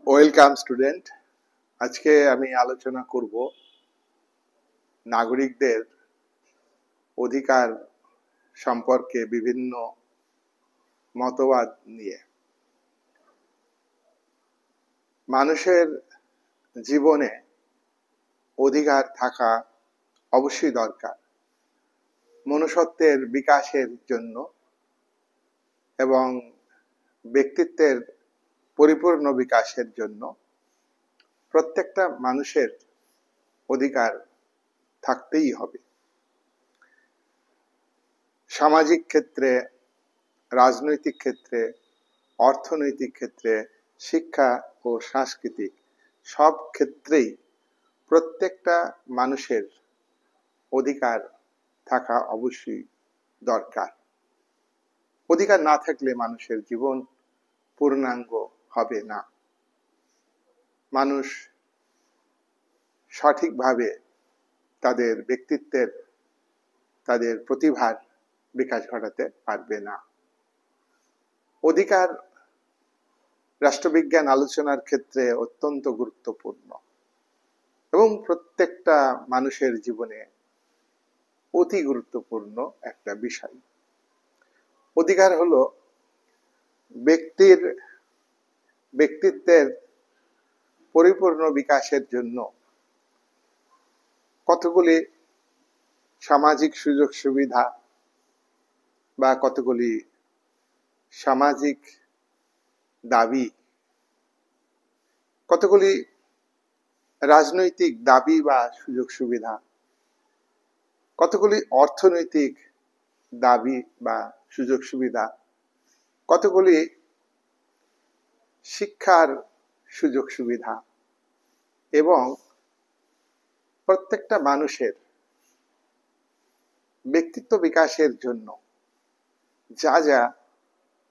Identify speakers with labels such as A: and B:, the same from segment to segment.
A: Welcome student. আজকে আমি আলোচনা করব নাগরিকদের অধিকার সম্পর্কে বিভিন্ন মতবাদ নিয়ে। মানুষের জীবনে অধিকার থাকা অবশ্যই দরকার মনুষ্যত্বের বিকাশের জন্য এবং ব্যক্তিত্বের পরিপূর্ণ বিকাশের জন্য। প্রত্যেকটা মানুষের অধিকার থাকতেই হবে। সামাজিক ক্ষেত্রে, রাজনৈতিক ক্ষেত্রে, অর্থনৈতিক ক্ষেত্রে, শিক্ষা ও সাংস্কৃতিক সব ক্ষেত্রেই প্রত্যেকটা মানুষের অধিকার থাকা অবশ্যই দরকার। অধিকার না থাকলে মানুষের জীবন পূর্ণাঙ্গ হবে না। মানুষ সঠিকভাবে তাদের ব্যক্তিত্বের, তাদের প্রতিভার বিকাশ ঘটাতে পারবে না। অধিকার রাষ্ট্রবিজ্ঞান আলোচনার ক্ষেত্রে অত্যন্ত গুরুত্বপূর্ণ এবং প্রত্যেকটা মানুষের জীবনে অতি গুরুত্বপূর্ণ একটা বিষয়। অধিকার হলো ব্যক্তিত্বের পরিপূর্ণ বিকাশের জন্য কতগুলি সামাজিক সুযোগ সুবিধা বা কতগুলি সামাজিক দাবি, কতগুলি রাজনৈতিক দাবি বা সুযোগ সুবিধা, কতগুলি অর্থনৈতিক দাবি বা সুযোগ সুবিধা, কতগুলি শিক্ষার সুযোগ সুবিধা এবং প্রত্যেকটা মানুষের ব্যক্তিত্ব বিকাশের জন্য যা যা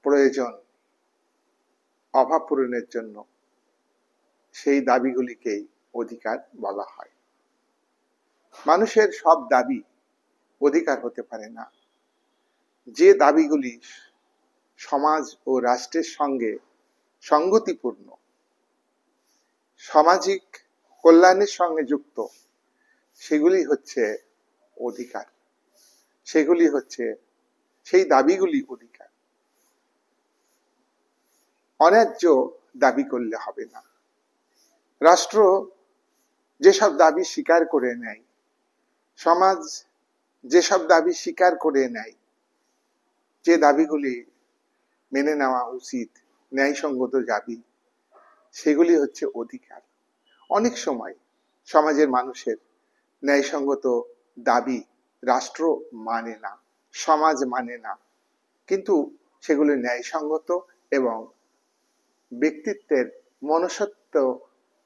A: প্রয়োজন অভাব পূরণের জন্য, সেই দাবিগুলিকেই অধিকার বলা হয়। মানুষের সব দাবি অধিকার হতে পারে না। যে দাবিগুলি সমাজ ও রাষ্ট্রের সঙ্গে সঙ্গতিপূর্ণ, সামাজিক কল্যাণের সঙ্গে যুক্ত, সেগুলি হচ্ছে অধিকার, সেগুলি হচ্ছে সেই দাবিগুলি অধিকার। অন্যায্য দাবি করলে হবে না। রাষ্ট্র যেসব দাবি স্বীকার করে নেয়, সমাজ যেসব দাবি স্বীকার করে নেয়, যে দাবিগুলি মেনে নেওয়া উচিত, ন্যায়সঙ্গত দাবি, সেগুলি হচ্ছে অধিকার। অনেক সময় সমাজের মানুষের ন্যায়সঙ্গত দাবি রাষ্ট্র মানে না, সমাজ মানে না, কিন্তু সেগুলি ন্যায়সঙ্গত এবং ব্যক্তিত্বের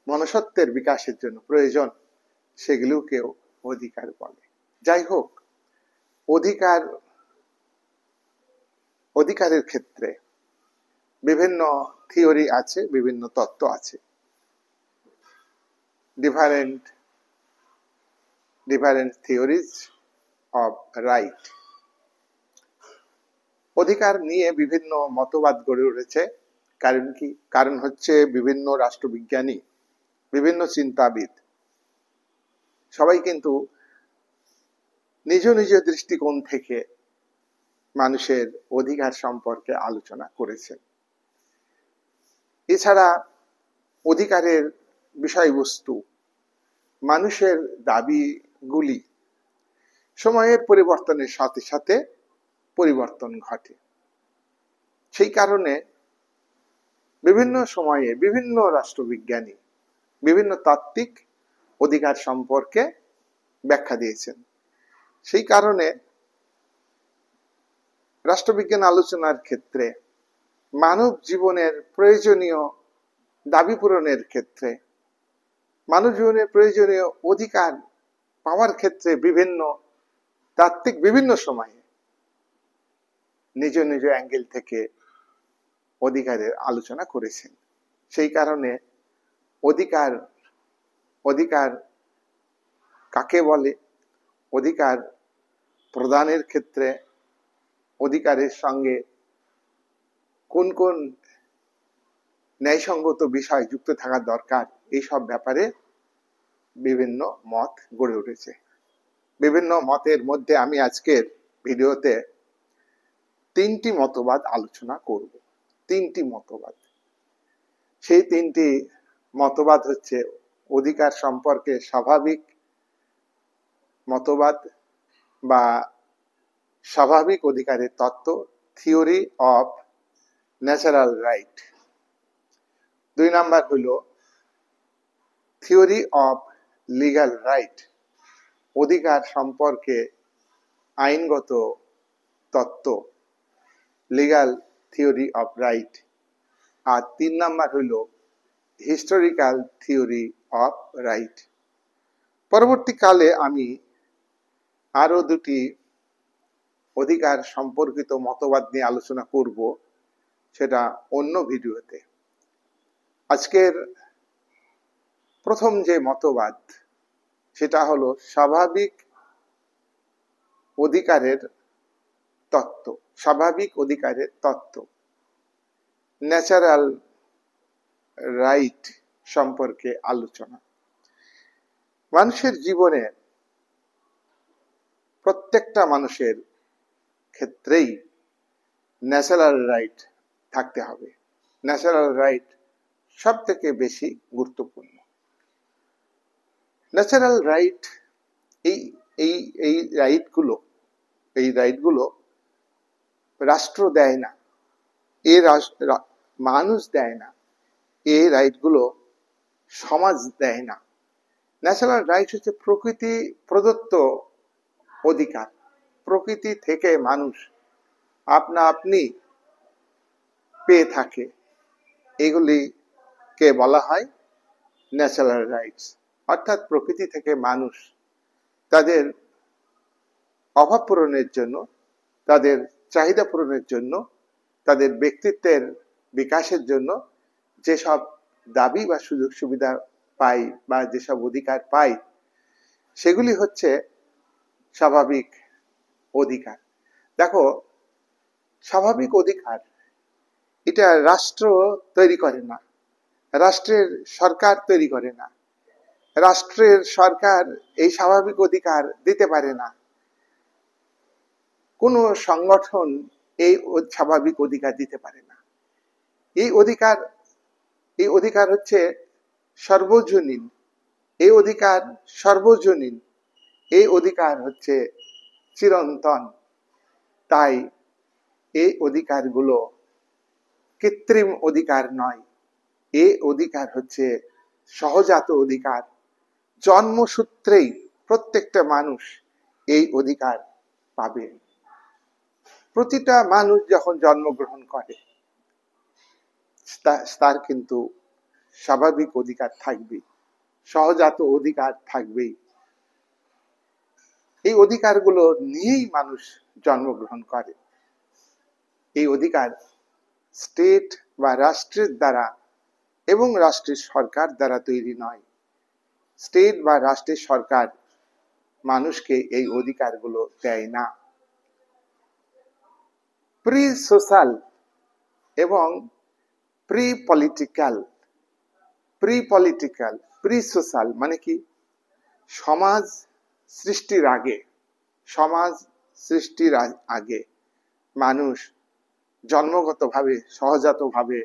A: মনুষ্যত্বের বিকাশের জন্য প্রয়োজন, সেগুলোকেও অধিকার বলে। যাই হোক, অধিকারের ক্ষেত্রে বিভিন্ন থিওরি আছে, বিভিন্ন তত্ত্ব আছে। different theories of right। অধিকার নিয়ে বিভিন্ন মতবাদ গড়ে উঠেছে। কারণ কি? কারণ হচ্ছে বিভিন্ন রাষ্ট্রবিজ্ঞানী, বিভিন্ন চিন্তাবিদ সবাই কিন্তু নিজ নিজ দৃষ্টিকোণ থেকে মানুষের অধিকার সম্পর্কে আলোচনা করেছেন। এছাড়া অধিকারের বিষয়বস্তু, মানুষের দাবিগুলি সময়ের পরিবর্তনের সাথে সাথে পরিবর্তন ঘটে। সেই কারণে বিভিন্ন সময়ে বিভিন্ন রাষ্ট্রবিজ্ঞানী বিভিন্ন তাত্ত্বিক অধিকার সম্পর্কে ব্যাখ্যা দিয়েছেন। সেই কারণে রাষ্ট্রবিজ্ঞান আলোচনার ক্ষেত্রে মানব জীবনের প্রয়োজনীয় দাবি পূরণের ক্ষেত্রে, মানব জীবনের প্রয়োজনীয় অধিকার পাওয়ার ক্ষেত্রে বিভিন্ন তাত্ত্বিক বিভিন্ন সময়ে নিজ নিজ অ্যাঙ্গেল থেকে অধিকারের আলোচনা করেছেন। সেই কারণে অধিকার কাকে বলে, অধিকার প্রদানের ক্ষেত্রে অধিকারের সঙ্গে কোন কোন ন্যায়সঙ্গত বিষয় যুক্ত থাকা দরকার, এইসব ব্যাপারে বিভিন্ন মত গড়ে উঠেছে। বিভিন্ন মতের মধ্যে আমি আজকের ভিডিওতে 3টি মতবাদ আলোচনা করব। 3টি মতবাদ। সেই 3টি মতবাদ হচ্ছে অধিকার সম্পর্কে স্বাভাবিক মতবাদ বা স্বাভাবিক অধিকারের তত্ত্ব, theory of natural right. 2 number হলো থিওরি অফ লিগ্যাল রাইট, অধিকার সম্পর্কে আইনগত তত্ত্ব, লিগ্যাল থিওরি অফ রাইট। আর 3 নাম্বার হলো হিস্টোরিক্যাল থিওরি অফ রাইট। পরবর্তীকালে আমি আরো 2টি অধিকার সম্পর্কিত মতবাদ নিয়ে আলোচনা করব, সেটা অন্য ভিডিওতে। আজকের প্রথম যে মতবাদ সেটা হলো স্বাভাবিক অধিকারের তত্ত্ব। স্বাভাবিক অধিকারের তত্ত্ব, ন্যাচারাল রাইট সম্পর্কে আলোচনা। মানুষের জীবনে প্রত্যেকটা মানুষের ক্ষেত্রেই ন্যাচারাল রাইট থাকতে হবে। ন্যাচারাল রাইট সব থেকে বেশি গুরুত্বপূর্ণ। ন্যাচারাল রাইট এই রাইটগুলো রাষ্ট্র দেয় না, মানুষ দেয় না, এই রাইটগুলো সমাজ দেয় না। ন্যাচারাল রাইট হচ্ছে প্রকৃতি প্রদত্ত অধিকার। প্রকৃতি থেকে মানুষ আপনা আপনি পেয়ে থাকে, এগুলিকে বলা হয় ন্যাচারাল রাইটস। অর্থাৎ প্রকৃতি থেকে মানুষ তাদের অভাব পূরণের জন্য, তাদের চাহিদা পূরণের জন্য, তাদের ব্যক্তিত্বের বিকাশের জন্য যেসব দাবি বা সুযোগ সুবিধা পাই বা যেসব অধিকার পাই, সেগুলি হচ্ছে স্বাভাবিক অধিকার। দেখো, স্বাভাবিক অধিকার এটা রাষ্ট্র তৈরি করে না, রাষ্ট্রের সরকার তৈরি করে না, রাষ্ট্রের সরকার এই স্বাভাবিক অধিকার দিতে পারে না, কোনো সংগঠন এই স্বাভাবিক অধিকার দিতে পারে না। এই অধিকার হচ্ছে সর্বজনীন, এই অধিকার সর্বজনীন, এই অধিকার হচ্ছে চিরন্তন। তাই এই অধিকারগুলো কৃত্রিম অধিকার নয়, এই অধিকার হচ্ছে সহজাত অধিকার। জন্মসূত্রেই প্রত্যেকটা মানুষ এই অধিকার পাবে। প্রতিটা মানুষ যখন জন্মগ্রহণ করে তার কিন্তু স্বাভাবিক অধিকার থাকবে, সহজাত অধিকার থাকবেই। এই অধিকারগুলো নিয়েই মানুষ জন্মগ্রহণ করে। এই অধিকার স্টেট বা রাষ্ট্রের দ্বারা এবং রাষ্ট্রের সরকার দ্বারা তৈরি নয়। স্টেট বা রাষ্ট্রের সরকার মানুষকে এই অধিকারগুলো দেয় না। প্রি সোশ্যাল এবং প্রি সোশ্যাল মানে কি? সমাজ সৃষ্টির আগে মানুষ জন্মগতভাবে, সহজাতভাবে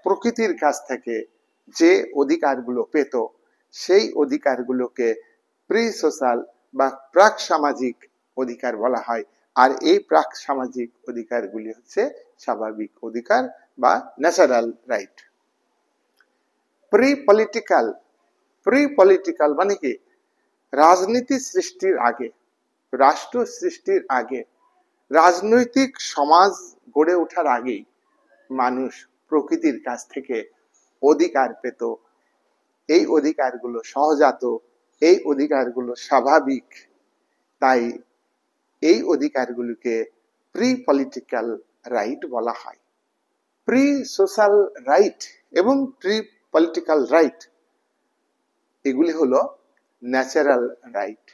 A: প্রকৃতির কাছ থেকে যে অধিকারগুলো পেত, সেই অধিকারগুলোকে প্রি সোশ্যাল বা প্রাক সামাজিক অধিকার বলা হয়। আর এই প্রাক সামাজিক অধিকারগুলি হচ্ছে স্বাভাবিক অধিকার বা ন্যাচারাল রাইট। প্রি পলিটিক্যাল মানে কি? রাজনীতি সৃষ্টির আগে, রাষ্ট্র সৃষ্টির আগে, রাজনৈতিক সমাজ গড়ে ওঠার আগেই মানুষ প্রকৃতির কাছ থেকে অধিকার পেত। এই অধিকারগুলো সহজাত, এই অধিকারগুলো স্বাভাবিক। তাই এই অধিকারগুলোকে প্রি পলিটিক্যাল রাইট বলা হয়। প্রি সোশ্যাল রাইট এবং প্রি পলিটিক্যাল রাইট এগুলি হলো ন্যাচারাল রাইট।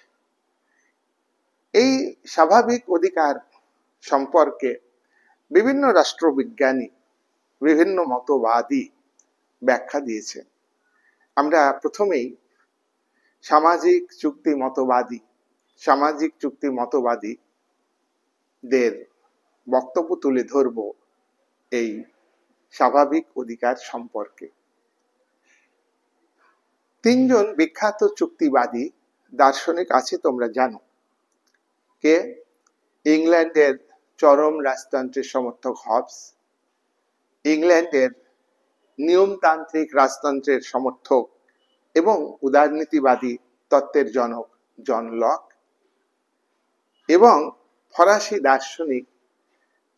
A: এই স্বাভাবিক অধিকার সম্পর্কে বিভিন্ন রাষ্ট্রবিজ্ঞানী, বিভিন্ন মতবাদী ব্যাখ্যা দিয়েছেন। আমরা প্রথমেই সামাজিক চুক্তি মতবাদীদের বক্তব্য তুলে ধরব এই স্বাভাবিক অধিকার সম্পর্কে। তিনজন বিখ্যাত চুক্তিবাদী দার্শনিক আছে, তোমরা জানো। কে? ইংল্যান্ডের চরম রাজতন্ত্রের সমর্থক হবস, ইংল্যান্ডের নিয়মতান্ত্রিক রাজতন্ত্রের সমর্থক এবং উদারনীতিবাদী তত্ত্বের জনক জন লক, এবং ফরাসি দার্শনিক,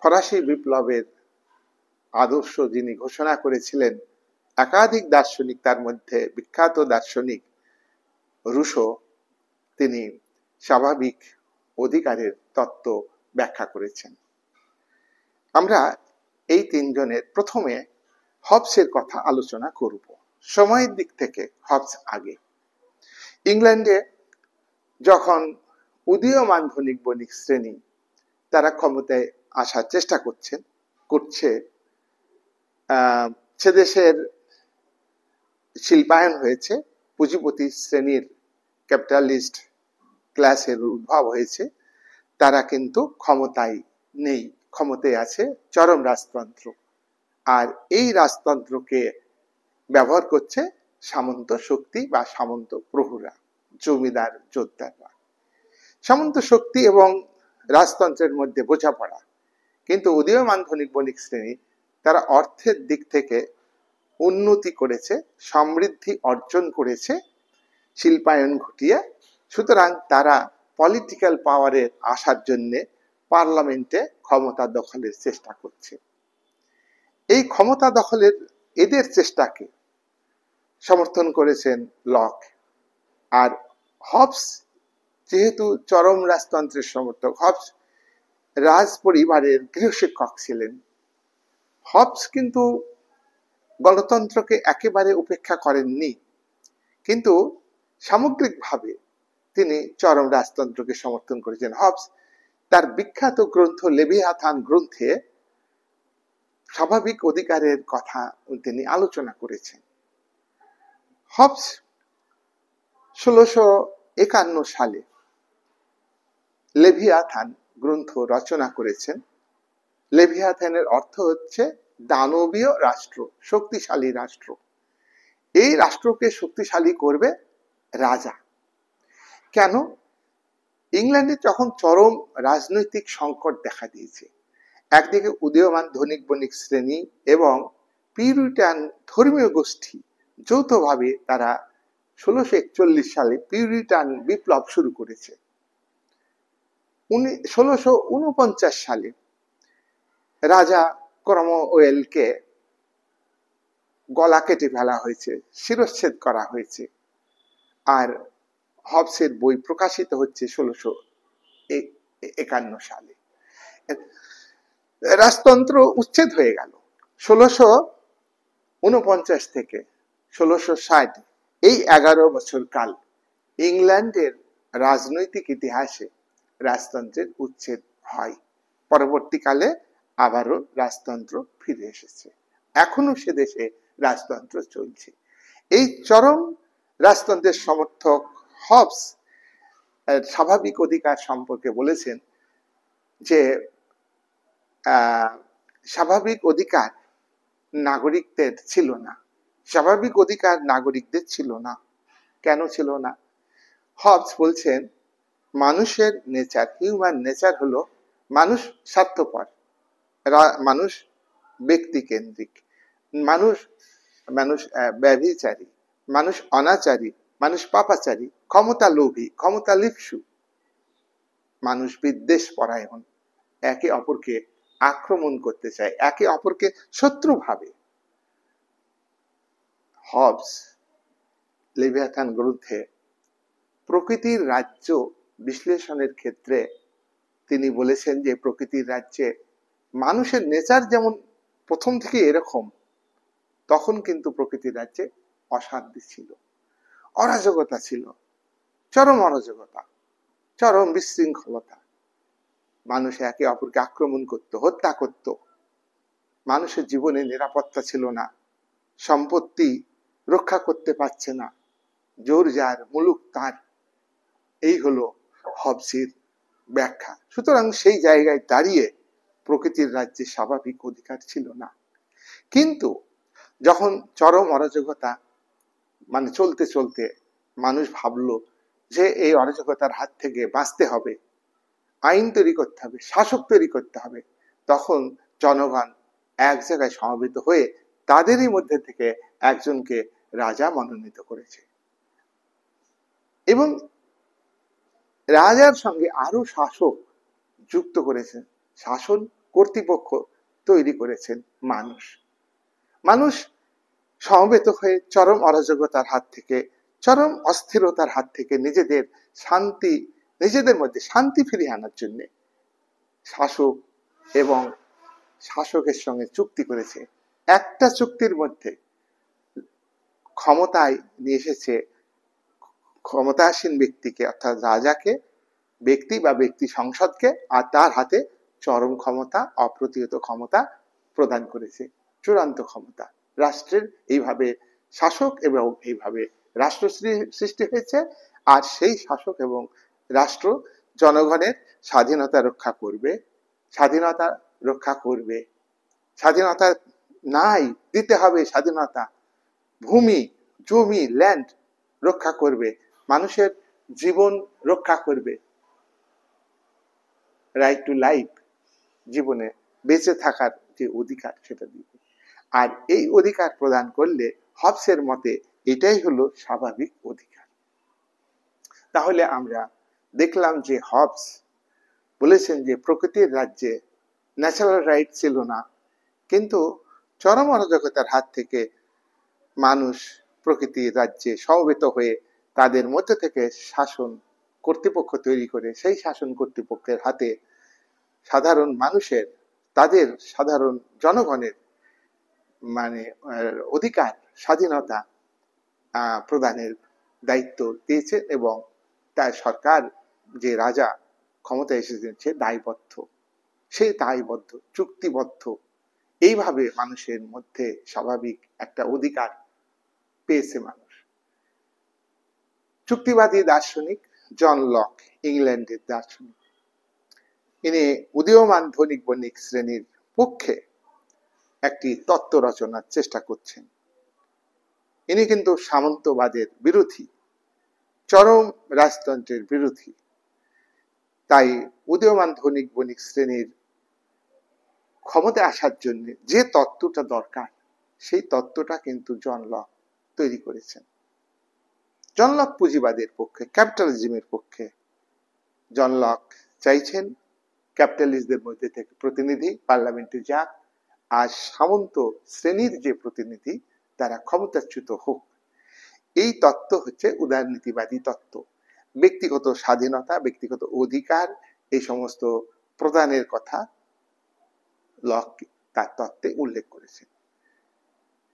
A: ফরাসি বিপ্লবের আদর্শ যিনি ঘোষণা করেছিলেন, একাধিক দার্শনিক, তার মধ্যে বিখ্যাত দার্শনিক রুশো, তিনি স্বাভাবিক অধিকারের তত্ত্ব ব্যাখ্যা করেছেন। আমরা এই তিনজনের প্রথমে হবসের কথা আলোচনা করব। সময়ের দিক থেকে হবস আগে। ইংল্যান্ডে যখন উদীয়মান ধনিক বণিক শ্রেণী তারা ক্ষমতায় আসার চেষ্টা করছে, সে দেশের শিল্পায়ন হয়েছে, পুঁজিপতি শ্রেণীর ক্যাপিটালিস্ট ক্লাসের উদ্ভব হয়েছে, তারা কিন্তু ক্ষমতায় নেই, ক্ষমতায় আছে চরম রাজতন্ত্র। আর এই রাজতন্ত্রকে ব্যবহার করছে সামন্ত শক্তি বা সামন্ত প্রভুরা, জমিদার যোদ্ধারা। সামন্ত শক্তি এবং রাজতন্ত্রের মধ্যে বোঝাপড়া, কিন্তু উদীয়মান ধনিক বণিক শ্রেণী তারা অর্থের দিক থেকে উন্নতি করেছে, সমৃদ্ধি অর্জন করেছে শিল্পায়ন ঘটিয়ে। সুতরাং তারা পলিটিক্যাল পাওয়ারে আসার জন্য পার্লামেন্টে ক্ষমতা দখলের চেষ্টা করছে। এই ক্ষমতা দখলের এদের চেষ্টাকে সমর্থন করেছেন লক। আর হবস যেহেতু চরম রাজতন্ত্রের সমর্থক, হবস রাজ পরিবারের গৃহশিক্ষক ছিলেন। হবস কিন্তু গণতন্ত্রকে একেবারে উপেক্ষা করেননি, কিন্তু সামগ্রিকভাবে তিনি চরম রাজতন্ত্রকে সমর্থন করেছেন। হবস তার বিখ্যাত গ্রন্থ লেভিয়াথান গ্রন্থে স্বাভাবিক অধিকারের কথা তিনি আলোচনা করেছেন। হবস 1651 সালে লেভিয়াথান গ্রন্থ রচনা করেছেন। লেভিয়াথানের অর্থ হচ্ছে দানবীয় রাষ্ট্র, শক্তিশালী রাষ্ট্র। এই রাষ্ট্রকে শক্তিশালী করবে রাজা। কেন? ইংল্যান্ডে যখন চরম রাজনৈতিক সংকট দেখা দিয়েছে, একদিকে উদীয়মান ধনিক বণিক শ্রেণী এবং পিউরিটান ধর্মীয় গোষ্ঠী যৌথভাবে তারা 1641 সালে পিউরিটান বিপ্লব শুরু করেছে। 1649 সালে রাজা ক্রমওয়েলকে গলা কেটে ফেলা হয়েছে, শিরচ্ছেদ করা হয়েছে। আর হবসের বই প্রকাশিত হচ্ছে 1651 সালে। রাজতন্ত্র উচ্ছেদ হয়ে গেল। 1649 থেকে 1660 এই 11 বছর কাল ইংল্যান্ডের রাজনৈতিক ইতিহাসে রাজতন্ত্রের উচ্ছেদ হয়। পরবর্তীকালে আবারও রাজতন্ত্র ফিরে এসেছে, এখনো সে দেশে রাজতন্ত্র চলছে। এই চরম রাজতন্ত্রের সমর্থক হবস স্বাভাবিক অধিকার সম্পর্কে বলেছেন যে স্বাভাবিক অধিকার নাগরিকদের ছিল না। স্বাভাবিক অধিকার নাগরিকদের ছিল না। কেন ছিল না? হবস বলছেন মানুষের নেচার, হিউম্যান নেচার হলো মানুষ স্বার্থপর, মানুষ ব্যক্তি কেন্দ্রিক, মানুষ ব্যভিচারী, মানুষ অনাচারী, মানুষ পাপাচারী, ক্ষমতা লোভী, ক্ষমতা লিপ্সু, মানুষ বিদ্বেষ পরায়ণ, একে অপরকে আক্রমণ করতে চায়, একে অপরকে শত্রু ভাবে। হবস লেভিয়াথান গ্রন্থে প্রকৃতির রাজ্য বিশ্লেষণের ক্ষেত্রে তিনি বলেছেন যে প্রকৃতির রাজ্যে মানুষের নেচার যেমন প্রথম থেকে এরকম, তখন কিন্তু প্রকৃতির রাজ্যে অশান্তি ছিল, অরাজকতা ছিল, চরম অরাজকতা, চরম বিশৃঙ্খলতা। মানুষ একে অপরকে আক্রমণ করত, হত্যা করত, মানুষের জীবনে নিরাপত্তা ছিল না, সম্পত্তি রক্ষা করতে পারছে না, জোর যার মুলুক তার, এই হলো হবসের ব্যাখ্যা। সুতরাং সেই জায়গায় দাঁড়িয়ে প্রকৃতির রাজ্যে স্বাভাবিক অধিকার ছিল না। কিন্তু যখন চরম অরাজকতা চলতে চলতে মানুষ ভাবলো যে এই অরাজকতার হাত থেকে বাঁচতে হবে, আইন তৈরি করতে হবে, শাসক তৈরি করতে হবে, তখন জনগণ এক জায়গায় সমবেত হয়ে তাদেরই মধ্যে থেকে একজনকে রাজা মনোনীত করেছে এবং রাজার সঙ্গে আরো শাসক যুক্ত করেছেন। শাসন কর্তৃপক্ষ তৈরি করেছেন মানুষ। মানুষ সমবেত হয়ে চরম অরাজকতার হাত থেকে, চরম অস্থিরতার হাত থেকে নিজেদের মধ্যে শান্তি ফিরিয়ে আনার জন্য শাসক এবং শাসকের সঙ্গে চুক্তি করেছে। একটা চুক্তির মধ্যে ক্ষমতায় নিয়ে এসেছে ক্ষমতাসীন ব্যক্তিকে, অর্থাৎ রাজাকে, ব্যক্তি বা ব্যক্তি সংসদকে, আর তার হাতে চরম ক্ষমতা, অপ্রতিহত ক্ষমতা প্রদান করেছে, চূড়ান্ত ক্ষমতা। রাষ্ট্রের এইভাবে শাসক এবং এইভাবে রাষ্ট্র সৃষ্টি হয়েছে। আর সেই শাসক এবং রাষ্ট্র জনগণের স্বাধীনতা রক্ষা করবে, স্বাধীনতা রক্ষা করবে। স্বাধীনতা নাই, দিতে হবে স্বাধীনতা। ভূমি, জমি, ল্যান্ড রক্ষা করবে, মানুষের জীবন রক্ষা করবে, রাইট টু লাইফ, জীবনে বেঁচে থাকার যে অধিকার সেটা দিবে। আর এই অধিকার প্রদান করলে হবসের মতে এটাই হলো স্বাভাবিক অধিকার। তাহলে আমরা দেখলাম যে হবস বলেছেন যে প্রকৃতির রাজ্যে ন্যাচারাল রাইট ছিল না, কিন্তু চরম অরাজকতার হাত থেকে মানুষ প্রকৃতির রাজ্যে সমবেত হয়ে তাদের মধ্যে থেকে শাসন কর্তৃপক্ষ তৈরি করে সেই শাসন কর্তৃপক্ষের হাতে সাধারণ মানুষের, তাদের সাধারণ জনগণের অধিকার, স্বাধীনতা প্রদানের দায়িত্ব দিয়েছেন এবং তার সরকার, যে রাজা ক্ষমতায় এসেছেন, সে দায়বদ্ধ, চুক্তিবদ্ধ। এইভাবে মানুষের মধ্যে স্বাভাবিক একটা অধিকার পেয়েছে মানুষ। চুক্তিবাদী দার্শনিক জন লক, ইংল্যান্ডের দার্শনিক, ইনি উদীয়মান ধনিক বণিক শ্রেণীর পক্ষে একটি তত্ত্ব রচনার চেষ্টা করছেন। ইনি কিন্তু সামন্তবাদের বিরোধী, চরম রাজতন্ত্রের বিরোধী। তাই উদীয়মান ধনিক বণিক শ্রেণীর ক্ষমতায় আসার জন্য যে তত্ত্বটা দরকার, সেই তত্ত্বটা কিন্তু জন লক তৈরি করেছেন। জন লক পুঁজিবাদের পক্ষে, ক্যাপিটালিজমের পক্ষে। জন লক চাইছেন ক্যাপিটালিস্টদের মধ্যে থেকে প্রতিনিধি পার্লামেন্টে যাক, আর সামন্ত শ্রেণীর যে প্রতিনিধি তারা ক্ষমতাচ্যুত হোক। এই তত্ত্ব হচ্ছে উদারনীতিবাদী তত্ত্ব। ব্যক্তিগত স্বাধীনতা, ব্যক্তিগত অধিকার, এই সমস্ত প্রদানের কথা লক তার তত্ত্বে উল্লেখ করেছেন।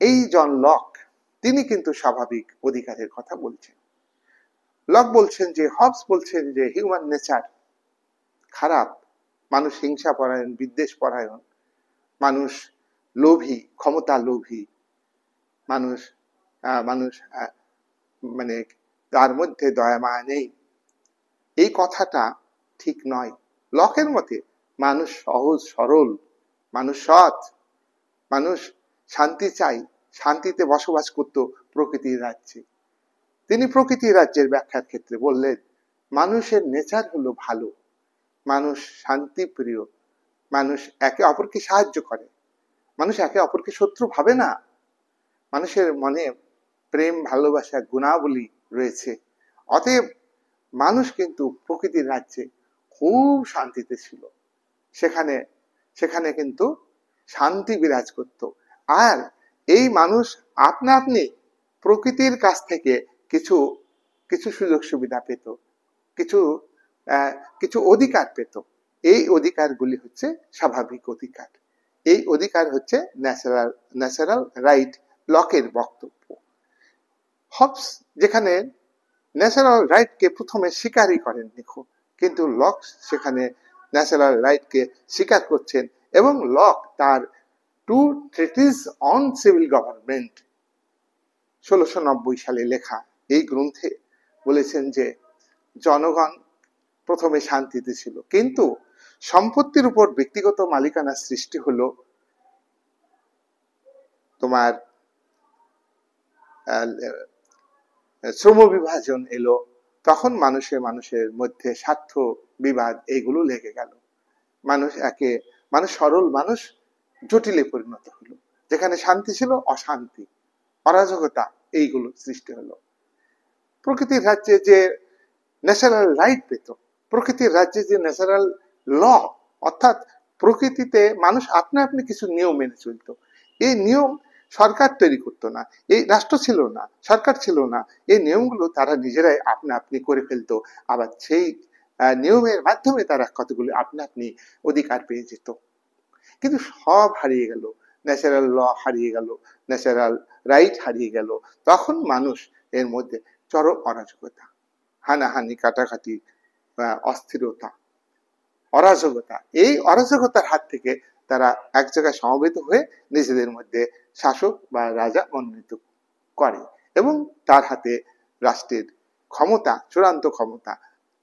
A: এই জন লক তিনি কিন্তু স্বাভাবিক অধিকারের কথা বলছেন। লক বলছেন যে, হবস বলছেন যে হিউম্যান নেচার খারাপ, মানুষ হিংসা পরায়ণ, বিদ্বেষ পরায়ণ, মানুষ লোভী, ক্ষমতা লোভী, মানুষ তার মধ্যে দয়া মায়া নেই। এই কথাটা ঠিক নয়। লকের মতে মানুষ সহজ সরল, মানুষ সৎ, মানুষ শান্তি চাই, শান্তিতে বসবাস করত প্রকৃতির রাজ্যে। তিনি প্রকৃতির রাজ্যের ব্যাখ্যার ক্ষেত্রে বললেন, মানুষের নেচার হলো ভালো, মানুষ শান্তিপ্রিয়, মানুষ একে অপরকে সাহায্য করে, মানুষ একে অপরকে শত্রু ভাবে না, মানুষের মনে প্রেম, ভালোবাসা, গুণাবলী রয়েছে। অতএব মানুষ কিন্তু প্রকৃতির রাজ্যে খুব শান্তিতে ছিল, সেখানে কিন্তু শান্তি বিরাজ করত। আর এই মানুষ আপনা আপনি প্রকৃতির কাছ থেকে কিছু কিছু সুযোগ সুবিধা পেত, কিছু অধিকার পেত। এই অধিকারগুলি হচ্ছে স্বাভাবিক অধিকার। এই অধিকার হচ্ছে ন্যাচারাল রাইট, লকের বক্তব্য। হবস যেখানে ন্যাচারাল রাইটকে প্রথমে স্বীকারই করেননি, কিন্তু লক সেখানে ন্যাচারাল রাইটকে স্বীকার করছেন এবং লক তার two treatises on civil government, 1690 সালে লেখা এই গ্রন্থে বলেছেন যে জনগণ প্রথমে শান্তিতে ছিল, কিন্তু সম্পত্তির উপর ব্যক্তিগত মালিকানা সৃষ্টি হলো, তোমার শ্রম বিভাজন এলো, তখন মানুষের মধ্যে স্বার্থ বিবাদ এইগুলো লেগে গেল। মানুষ সরল মানুষ জটিলে পরিণত হলো, যেখানে শান্তি ছিল অশান্তি, অরাজকতা এইগুলো সৃষ্টি হলো। প্রকৃতির রাজ্যে যে ন্যাচারাল রাইট পেত, প্রকৃতির রাজ্যে যে ন্যাচারাল ল, অর্থাৎ প্রকৃতিতে মানুষ আপনি কিছু নিয়ম মেনে চলত। এই নিয়ম সরকার তৈরি করতো না, এই রাষ্ট্র ছিল না, সরকার ছিল না, এই নিয়মগুলো তারা নিজেরাই আপনি করে ফেলতো। আবার সেই নিয়মের মাধ্যমে তারা কতগুলি আপনি অধিকার পেয়ে যেত। কিন্তু সব হারিয়ে গেল, ন্যাচারাল ল হারিয়ে গেল, ন্যাচারাল রাইট হারিয়ে গেল। তখন মানুষ এর মধ্যে চরম অরাজকতা, হানাহানি, কাটাকাটি, অস্থিরতা, অরাজকতা, এই অরাজকতার হাত থেকে তারা এক জায়গায় সমবেত হয়ে নিজেদের মধ্যে শাসক বা রাজা মনোনীত করে, এবং তার হাতে রাষ্ট্রের ক্ষমতা, চূড়ান্ত ক্ষমতা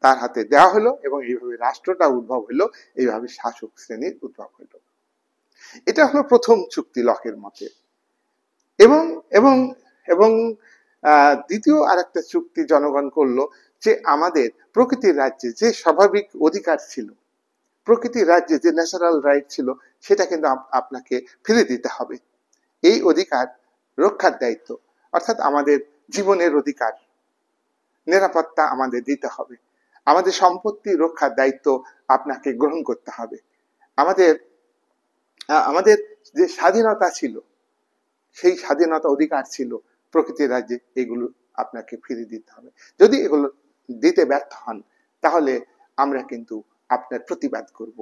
A: তার হাতে দেওয়া হলো, এবং এইভাবে রাষ্ট্রটা উদ্ভব হলো, এইভাবে শাসক শ্রেণীর উদ্ভব হলো। এটা হলো প্রথম চুক্তি লকের মতে। এবং এবং এবং দ্বিতীয় আরেকটা চুক্তি জনগণ করলো, যে আমাদের প্রকৃতির রাজ্যে যে স্বাভাবিক অধিকার ছিল, প্রকৃতির রাজ্যে যে ন্যাচারাল রাইট ছিল, সেটা কিন্তু আপনাকে ফিরে দিতে হবে। এই অধিকার রক্ষার দায়িত্ব, অর্থাৎ আমাদের জীবনের অধিকার, নিরাপত্তা আমাদের দিতে হবে, আমাদের সম্পত্তি রক্ষার দায়িত্ব আপনাকে গ্রহণ করতে হবে, আমাদের যে স্বাধীনতা ছিল, সেই স্বাধীনতা অধিকার ছিল প্রকৃতির রাজ্যে, এগুলো আপনাকে ফিরে দিতে হবে। যদি এগুলো দিতে ব্যর্থ হন, তাহলে আমরা কিন্তু আপনার প্রতিবাদ করব।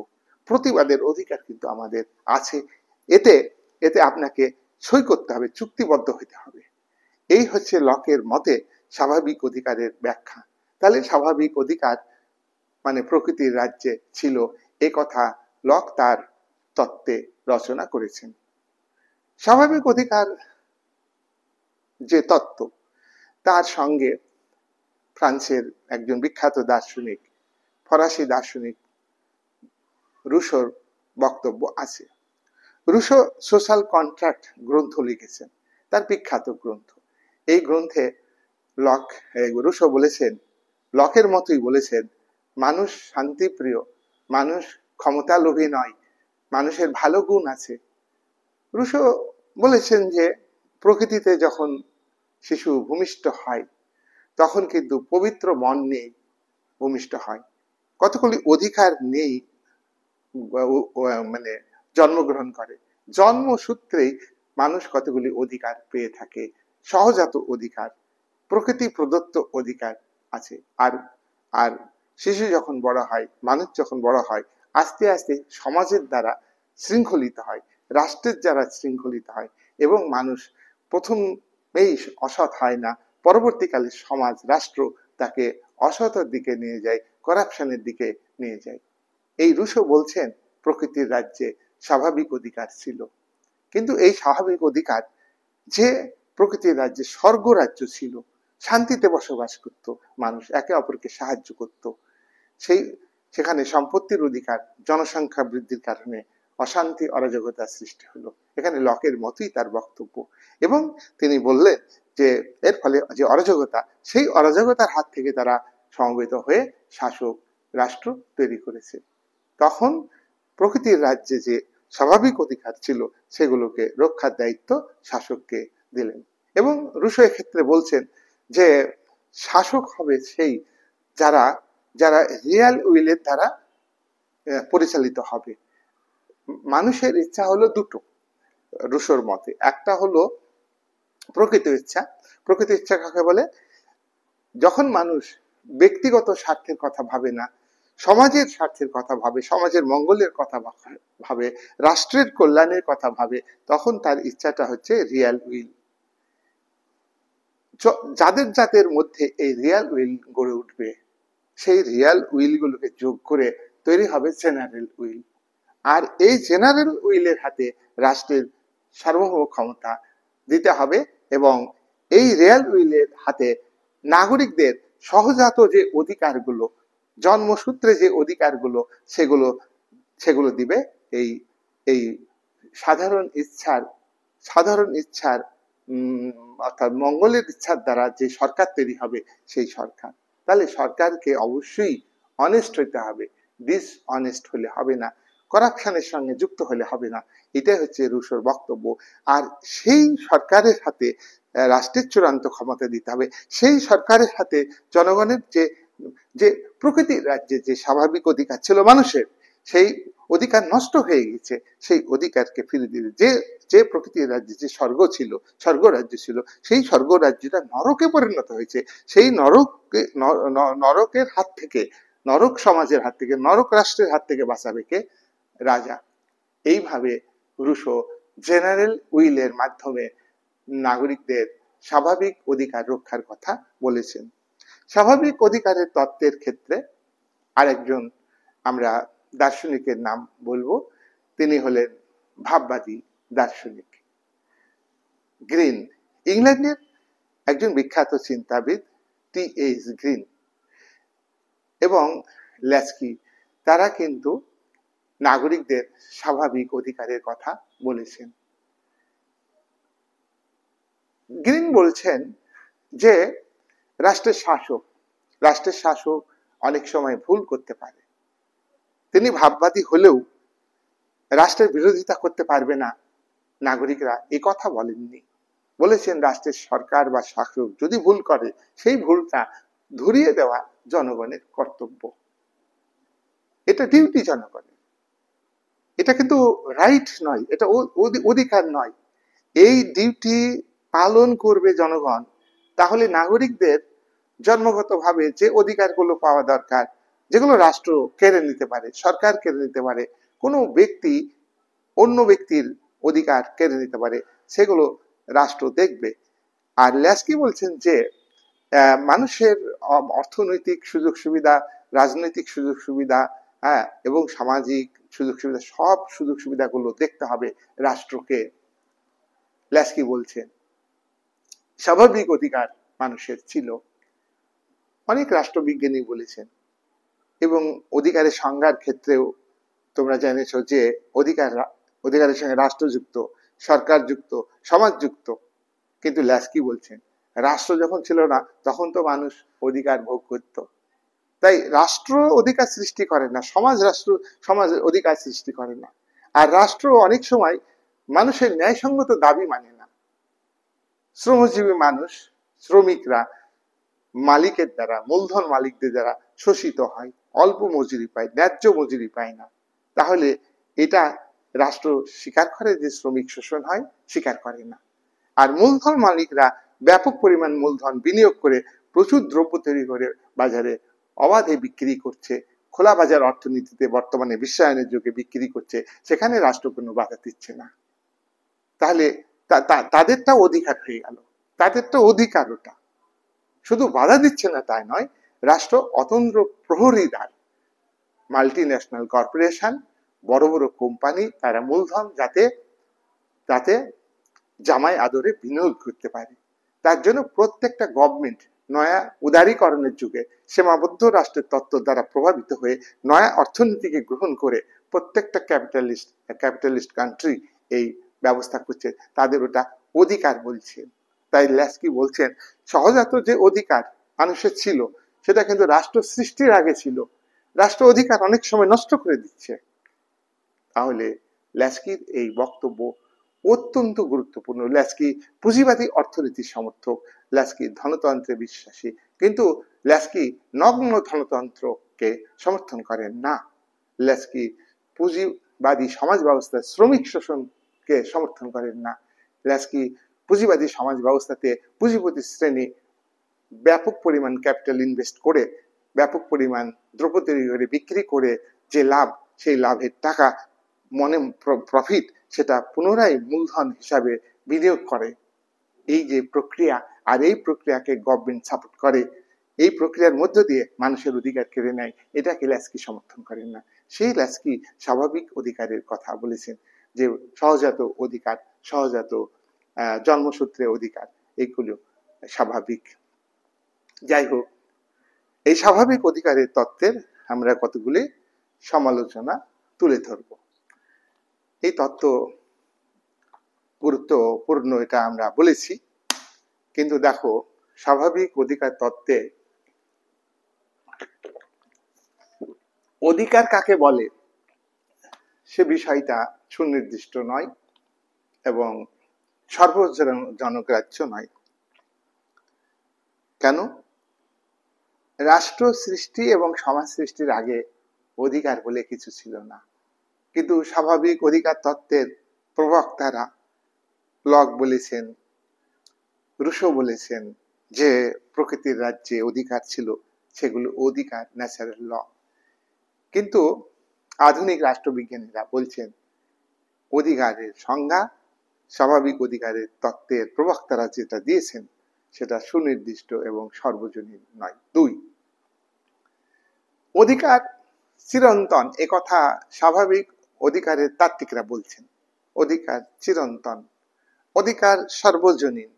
A: প্রতিবাদের অধিকার কিন্তু আমাদের আছে, এতে এতে আপনাকে সই করতে হবে, চুক্তিবদ্ধ হতে হবে। এই হচ্ছে লকের মতে স্বাভাবিক অধিকারের ব্যাখ্যা। তাহলে স্বাভাবিক অধিকার মানে প্রকৃতির রাজ্যে ছিল, এ কথা লক তার তত্ত্বে রচনা করেছেন। স্বাভাবিক অধিকার যে তত্ত্ব, তার সঙ্গে ফ্রান্সের একজন বিখ্যাত দার্শনিক, ফরাসি দার্শনিক রুশোর বক্তব্য আছে। রুশো সোশ্যাল কন্ট্রাক্ট গ্রন্থ লিখেছেন, তার বিখ্যাত গ্রন্থ। এই গ্রন্থে রুশো বলেছেন, লকের মতোই বলেছেন, মানুষ শান্তিপ্রিয়, মানুষ ক্ষমতা লোভী নয়, মানুষের ভালো গুণ আছে। রুশো বলেছেন যে প্রকৃতিতে যখন শিশু ভূমিষ্ঠ হয়, তখন কিন্তু পবিত্র মন নেই ভূমিষ্ঠ হয়, কতগুলি অধিকার নেই মানে জন্মগ্রহণ করে। জন্মসূত্রেই মানুষ কতগুলি অধিকার পেয়ে থাকে, সহজাত অধিকার, প্রকৃতি প্রদত্ত অধিকার আছে। আর আর শিশু যখন বড় হয়, মানুষ যখন বড় হয়, আস্তে আস্তে সমাজের দ্বারা শৃঙ্খলিত হয়, রাষ্ট্রের দ্বারা শৃঙ্খলিত হয়, এবং মানুষ প্রথমেই অসৎ হয় না, পরবর্তীকালে সমাজ রাষ্ট্র তাকে অসতের দিকে নিয়ে যায়, করাপশনের দিকে নিয়ে যায়। এই রুশো বলছেন প্রকৃতির রাজ্যে স্বাভাবিক অধিকার ছিল, কিন্তু এই স্বাভাবিক অধিকার যে প্রকৃতির রাজ্যে স্বর্গ রাজ্য ছিল, শান্তিতে বসবাস করত, মানুষ একে অপরকে সাহায্য করত, সেখানে সম্পত্তির অধিকার জনসংখ্যা বৃদ্ধির কারণে অশান্তি, অরাজকতা সৃষ্টি হলো। এখানে লকের মতোই তার বক্তব্য, এবং তিনি বললেন যে এর ফলে যে অরাজকতা, সেই অরাজকতার হাত থেকে তারা সমবেত হয়ে শাসক রাষ্ট্র তৈরি করেছে। তখন প্রকৃতির রাজ্যে যে স্বাভাবিক অধিকার ছিল, সেগুলোকে রক্ষার দায়িত্ব শাসককে দিলেন। এবং রুশো ক্ষেত্রে বলছেন যে শাসক হবে সেই যারা যারা রিয়াল উইলের দ্বারা পরিচালিত হবে। মানুষের ইচ্ছা হলো দুটো রুশোর মতে, একটা হলো প্রকৃত ইচ্ছা। প্রকৃত ইচ্ছা কাকে বলে? যখন মানুষ ব্যক্তিগত স্বার্থের কথা ভাবে না, সমাজের স্বার্থের কথা ভাবে, সমাজের মঙ্গলের কথা ভাবে, রাষ্ট্রের কল্যাণের কথা ভাবে, তখন তার ইচ্ছাটা হচ্ছে রিয়াল উইল। যাদের মধ্যে এই রিয়াল উইল গড়ে উঠবে, সেই রিয়াল উইল গুলোকে যোগ করে তৈরি হবে জেনারেল উইল। আর এই জেনারেল উইলের হাতে রাষ্ট্রের সার্বভৌম ক্ষমতা দিতে হবে, এবং এই রিয়াল উইলের হাতে নাগরিকদের সহজাত যে অধিকারগুলো, জন্মসূত্রে যে অধিকারগুলো, সেগুলো সেগুলো দিবে এই এই সাধারণ ইচ্ছার অর্থাৎ মঙ্গলের ইচ্ছার দ্বারা যে সরকার তৈরি হবে সেই সরকার। তাহলে সরকারকে অবশ্যই অনেস্ট হইতে হবে, ডিসঅনেস্ট হলে হবে না, করাপশনের সঙ্গে যুক্ত হলে হবে না। এটাই হচ্ছে রুশোর বক্তব্য। আর সেই সরকারের হাতে রাষ্ট্রের চূড়ান্ত ক্ষমতা দিতে হবে। সেই সরকারের হাতে জনগণের যে যে প্রকৃতির রাজ্যে যে স্বাভাবিক অধিকার ছিল মানুষের, সেই অধিকার নষ্ট হয়ে গেছে, সেই অধিকারকে ফিরে দিবে। যে যে প্রকৃতির রাজ্যে যে স্বর্গ ছিল, স্বর্গ রাজ্য ছিল, সেই স্বর্গ রাজ্যটা নরকে পরিণত হয়েছে। সেই নরকের হাত থেকে, নরক সমাজের হাত থেকে, নরক রাষ্ট্রের হাত থেকে বাঁচাবে কে? রাজা। এইভাবে রুশো জেনারেল উইলের মাধ্যমে নাগরিকদের স্বাভাবিক অধিকার রক্ষার কথা বলেছেন। স্বাভাবিক অধিকারের তত্ত্বের ক্ষেত্রে আরেকজন আমরা দার্শনিকের নাম বলবো, তিনি হলেন ভাববাদী দার্শনিক গ্রিন। ইংল্যান্ডের একজন বিখ্যাত চিন্তাবিদ টি.এইচ. গ্রিন এবং ল্যাস্কি, তারা কিন্তু নাগরিকদের স্বাভাবিক অধিকারের কথা বলেছেন। গ্রিন বলছেন যে রাষ্ট্রের শাসক অনেক সময় ভুল করতে পারে। তিনি ভাববাদী হলেও রাষ্ট্রের বিরোধিতা করতে পারবে না নাগরিকরা, এ কথা বলেননি। বলেছেন রাষ্ট্রের সরকার বা শাসক যদি ভুল করে, সেই ভুলটা ধরিয়ে দেওয়া জনগণের কর্তব্য, এটা ডিউটি জনগণের। এটা কিন্তু রাইট নয়, এটা অধিকার নয়। এই ডিউটি পালন করবে জনগণ। তাহলে নাগরিকদের জন্মগতভাবে যে অধিকারগুলো পাওয়া দরকার, যেগুলো রাষ্ট্র কেড়ে নিতে পারে, সরকার কেড়ে নিতে পারে, কোনো ব্যক্তি অন্য ব্যক্তির অধিকার কেড়ে নিতে পারে, সেগুলো রাষ্ট্র দেখবে। আর ল্যাস্কি বলছেন যে মানুষের অর্থনৈতিক সুযোগ সুবিধা, রাজনৈতিক সুযোগ সুবিধা, হ্যাঁ, এবং সামাজিক সুযোগ সুবিধা, সব সুযোগ সুবিধাগুলো দেখতে হবে রাষ্ট্রকে। ল্যাস্কি বলছেন স্বাভাবিক অধিকার মানুষের ছিল, অনেক রাষ্ট্রবিজ্ঞানী বলেছেন। এবং অধিকারের সংজ্ঞার ক্ষেত্রেও তোমরা জেনেছ যে অধিকারের সঙ্গে রাষ্ট্রযুক্ত, সরকার যুক্ত, সমাজ যুক্ত। কিন্তু ল্যাস্কি বলছেন রাষ্ট্র যখন ছিল না, তখন তো মানুষ অধিকার ভোগ করত। তাই রাষ্ট্র অধিকার সৃষ্টি করে না, সমাজ অধিকার সৃষ্টি করে না। আর রাষ্ট্র অনেক সময় মানুষের ন্যায়সঙ্গত দাবি মানে না। শ্রমজীবী মানুষ, শ্রমিকরা মালিকের দ্বারা, মূলধন মালিকদের দ্বারা শোষিত হয়, অল্প মজুরি পায়, ন্যায্য মজুরি পায় না। তাহলে এটা রাষ্ট্র স্বীকার করে যে শ্রমিক শোষণ হয়? স্বীকার করে না। আর মূলধন মালিকরা ব্যাপক পরিমাণ মূলধন বিনিয়োগ করে প্রচুর দ্রব্য তৈরি করে বাজারে অবাধে বিক্রি করছে, খোলা বাজার অর্থনীতিতে বর্তমানে বিশ্বায়নের যুগে বিক্রি করছে, সেখানে রাষ্ট্র কোনো বাধা দিচ্ছে না। তাহলে তাদেরটা অধিকার হয়ে গেল, তাদেরটা অধিকার। ওটা শুধু বাধা দিচ্ছে না তাই নয়, রাষ্ট্র অতন্ত্র প্রহরীদার। মাল্টি ন্যাশনাল কর্পোরেশন, বড় বড় কোম্পানি, তারা মূলধন যাতে জামাই আদরে বিনিয়োগ করতে পারে। তার জন্য প্রত্যেকটা গভর্নমেন্ট নয়া উদারীকরণের যুগে সীমাবদ্ধ রাষ্ট্রের তত্ত্ব দ্বারা প্রভাবিত হয়ে নয়া অর্থনীতিকে গ্রহণ করে প্রত্যেকটা ক্যাপিটালিস্ট কান্ট্রি এই ব্যবস্থা করছে, তাদের ওটা অধিকার বলছে। তাই ল্যাস্কি বলছেন সহজাত যে অধিকার মানুষের ছিল, সেটা কিন্তু রাষ্ট্র সৃষ্টির আগে ছিল। রাষ্ট্র অধিকার অনেক সময় নষ্ট করে দিচ্ছে। তাহলে ল্যাস্কির এই বক্তব্য অত্যন্ত গুরুত্বপূর্ণ। ল্যাস্কি পুঁজিবাদী অর্থনীতির সমর্থক, ল্যাস্কি ধনতন্ত্রে বিশ্বাসী, কিন্তু ল্যাস্কি নগ্ন ধনতন্ত্রকে সমর্থন করেন না। ল্যাস্কি পুঁজিবাদী সমাজ ব্যবস্থায় শ্রমিক শোষণকে সমর্থন করেন না। ল্যাস্কি পুঁজিবাদী সমাজ ব্যবস্থাতে পুঁজিপতি শ্রেণী ব্যাপক পরিমাণ ক্যাপিটাল ইনভেস্ট করে, ব্যাপক পরিমাণ দ্রব্য তৈরি করে বিক্রি করে যে লাভ, সেই লাভের টাকা মনে প্রফিট, সেটা পুনরায় মূলধন হিসাবে বিনিয়োগ করে। এই যে প্রক্রিয়া, আর এই প্রক্রিয়াকে গভর্নমেন্ট সাপোর্ট করে, এই প্রক্রিয়ার মধ্য দিয়ে মানুষের অধিকার কেড়ে নেয়, এটাকে ল্যাস্কি সমর্থন করেন না। সেই ল্যাস্কি স্বাভাবিক অধিকারের কথা বলেছেন, যে সহজাত অধিকার, সহজাত জন্মসূত্রে অধিকার, এইগুলো স্বাভাবিক। যাই হোক, এই স্বাভাবিক অধিকারের তত্ত্বের আমরা কতগুলি সমালোচনা তুলে ধরব। এই তত্ত্ব গুরুত্বপূর্ণ, এটা আমরা বলেছি, কিন্তু দেখো স্বাভাবিক অধিকার তত্ত্বে অধিকার কাকে বলে সে বিষয়টা সুনির্দিষ্ট নয় এবং সর্বজনগ্রাহ্য নয়। কেন? রাষ্ট্র সৃষ্টি এবং সমাজ সৃষ্টির আগে অধিকার বলে কিছু ছিল না, কিন্তু স্বাভাবিক অধিকার তত্ত্বের প্রবক্তারা লক বলেছেন, রুশো বলেছেন যে প্রকৃতির রাজ্যে অধিকার ছিল, সেগুলো অধিকার, ন্যাচারাল ল। কিন্তু আধুনিক রাষ্ট্রবিজ্ঞানীরা বলছেন অধিকারের সংজ্ঞা স্বাভাবিক অধিকারের তত্ত্বের প্রবক্তারা যেটা দিয়েছেন সেটা সুনির্দিষ্ট এবং সর্বজনীন নয়। 2, অধিকার চিরন্তন, একথা স্বাভাবিক অধিকারের তাত্ত্বিকরা বলছেন। অধিকার চিরন্তন, অধিকার সর্বজনীন,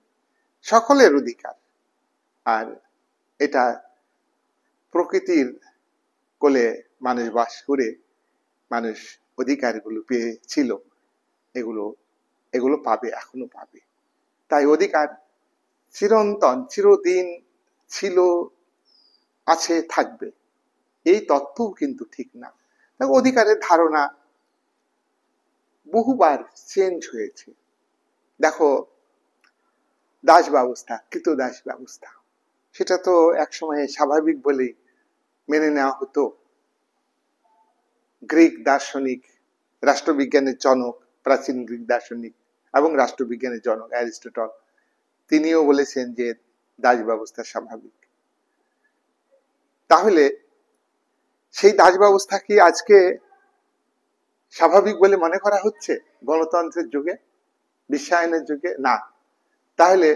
A: সকলের অধিকার। আর এটা প্রকৃতির কোলে মানুষ বাস করে মানুষ অধিকারগুলো পেয়েছিল, এগুলো পাবে, এখনো পাবে। তাই অধিকার চিরন্তন, চিরদিন ছিল, আছে, থাকবে, এই তত্ত্ব কিন্তু ঠিক না। অধিকারের ধারণা বহুবার চেঞ্জ হয়েছে। দেখো দাস ব্যবস্থা, কৃতদাস ব্যবস্থা, সেটা তো একসময় স্বাভাবিক বলেই মেনে নেওয়া হতো। গ্রিক দার্শনিক, রাষ্ট্রবিজ্ঞানের জনক, প্রাচীন গ্রিক দার্শনিক এবং রাষ্ট্রবিজ্ঞানের জনক অ্যারিস্টটল, তিনিও বলেছেন যে দাস ব্যবস্থা স্বাভাবিক। তাহলে সেই দাস ব্যবস্থা কি আজকে স্বাভাবিক বলে মনে করা হচ্ছে গণতন্ত্রের যুগে, বিশ্বায়নের যুগে? না। তাহলে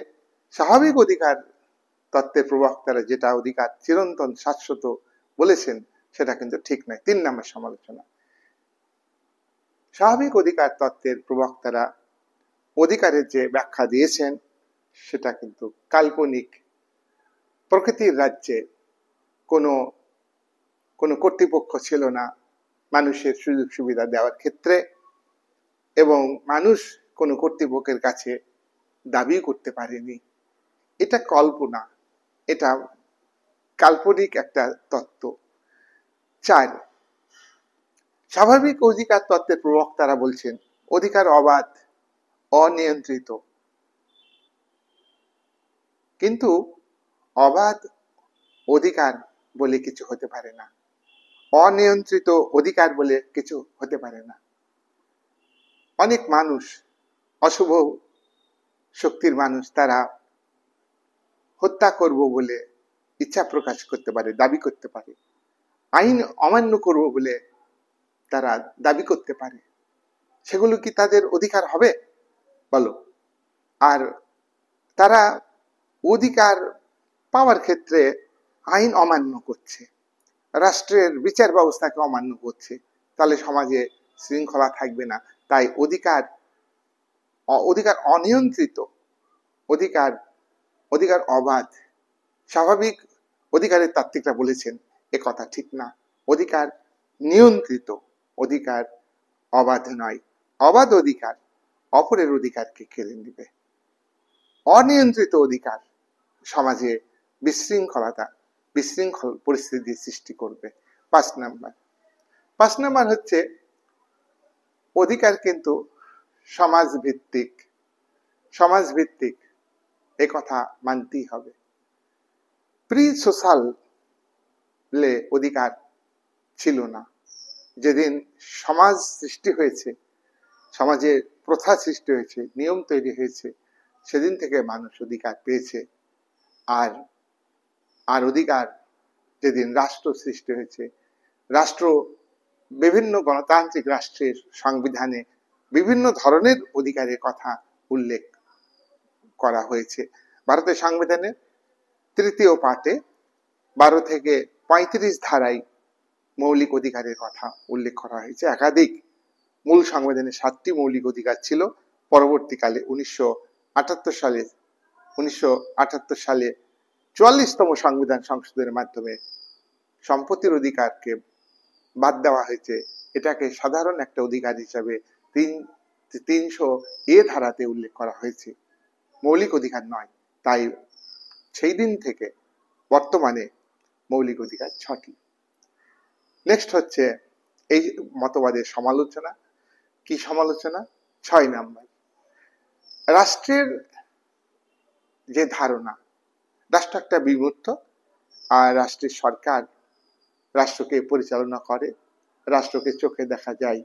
A: স্বাভাবিক অধিকার তত্ত্বের প্রবক্তারা যেটা অধিকার চিরন্তন শাশ্বত বলেছেন সেটা কিন্তু ঠিক নয়। 3 নম্বর সমালোচনা, স্বাভাবিক অধিকার তত্ত্বের প্রবক্তারা অধিকারের যে ব্যাখ্যা দিয়েছেন সেটা কিন্তু কাল্পনিক। প্রকৃতির রাজ্যে কোনো কর্তৃপক্ষ ছিল না মানুষের সুযোগ সুবিধা দেওয়ার ক্ষেত্রে, এবং মানুষ কোনো কর্তৃপক্ষের কাছে দাবি করতে পারেনি। এটা কল্পনা, এটা কাল্পনিক একটা তত্ত্ব। 4, স্বাভাবিক অধিকার তত্ত্বের প্রবক্তারা বলছেন অধিকার অবাধ, অনিয়ন্ত্রিত। কিন্তু অবাধ অধিকার বলে কিছু হতে পারে না, অনিয়ন্ত্রিত অধিকার বলে কিছু হতে পারে না। অনেক মানুষ, অশুভ শক্তির মানুষ, তারা হত্যা করব বলে ইচ্ছা প্রকাশ করতে পারে, দাবি করতে পারে। আইন অমান্য করব বলে তারা দাবি করতে পারে। সেগুলো কি তাদের অধিকার হবে বলো? আর তারা অধিকার পাওয়ার ক্ষেত্রে আইন অমান্য করছে, রাষ্ট্রের বিচার ব্যবস্থাকে অমান্য করছে, তাহলে সমাজে শৃঙ্খলা থাকবে না। তাই অধিকার অনিয়ন্ত্রিত, অধিকার অবাধ। স্বাভাবিক অধিকারের তাত্ত্বিকরা বলেছেন এ কথা ঠিক না। অধিকার নিয়ন্ত্রিত, অধিকার অবাধ নয়। অবাধ অধিকার অপরের অধিকারকে কেড়ে নেবে, অনিয়ন্ত্রিত অধিকার সমাজে বিশৃঙ্খল পরিস্থিতি সৃষ্টি করবে। 5 নম্বর হচ্ছে অধিকার কিন্তু সমাজ ভিত্তিক, এ কথা মানতেই হবে। প্রি সোশ্যাল অধিকার ছিল না। যেদিন সমাজ সৃষ্টি হয়েছে, সমাজে প্রথা সৃষ্টি হয়েছে, নিয়ম তৈরি হয়েছে, সেদিন থেকে মানুষ অধিকার পেয়েছে। আর অধিকার যেদিন রাষ্ট্র সৃষ্টি হয়েছে, রাষ্ট্র বিভিন্ন গণতান্ত্রিক রাষ্ট্রের সংবিধানে বিভিন্ন ধরনের অধিকারের কথা উল্লেখ করা হয়েছে। ভারতের সংবিধানের 3য় পার্টে 12 থেকে 35 ধারায় মৌলিক অধিকারের কথা উল্লেখ করা হয়েছে। একাধিক, মূল সংবিধানে 7টি মৌলিক অধিকার ছিল। পরবর্তীকালে 1978 সালে 1978 সালে 44তম সংবিধান সংশোধনের মাধ্যমে সম্পত্তির অধিকারকে বাদ দেওয়া হয়েছে। এটাকে সাধারণ একটা অধিকার হিসাবে 300A ধারাতে উল্লেখ করা হয়েছে, মৌলিক অধিকার নয়। তাই সেই দিন থেকে বর্তমানে মৌলিক অধিকার 6টি। নেক্সট হচ্ছে এই মতবাদের সমালোচনা। কি সমালোচনা? 6 নাম্বার, রাষ্ট্রের যে ধারণা, রাষ্ট্র একটা বিমূর্ত, আর রাষ্ট্রের সরকার রাষ্ট্রকে পরিচালনা করে, রাষ্ট্রকে চোখে দেখা যায়।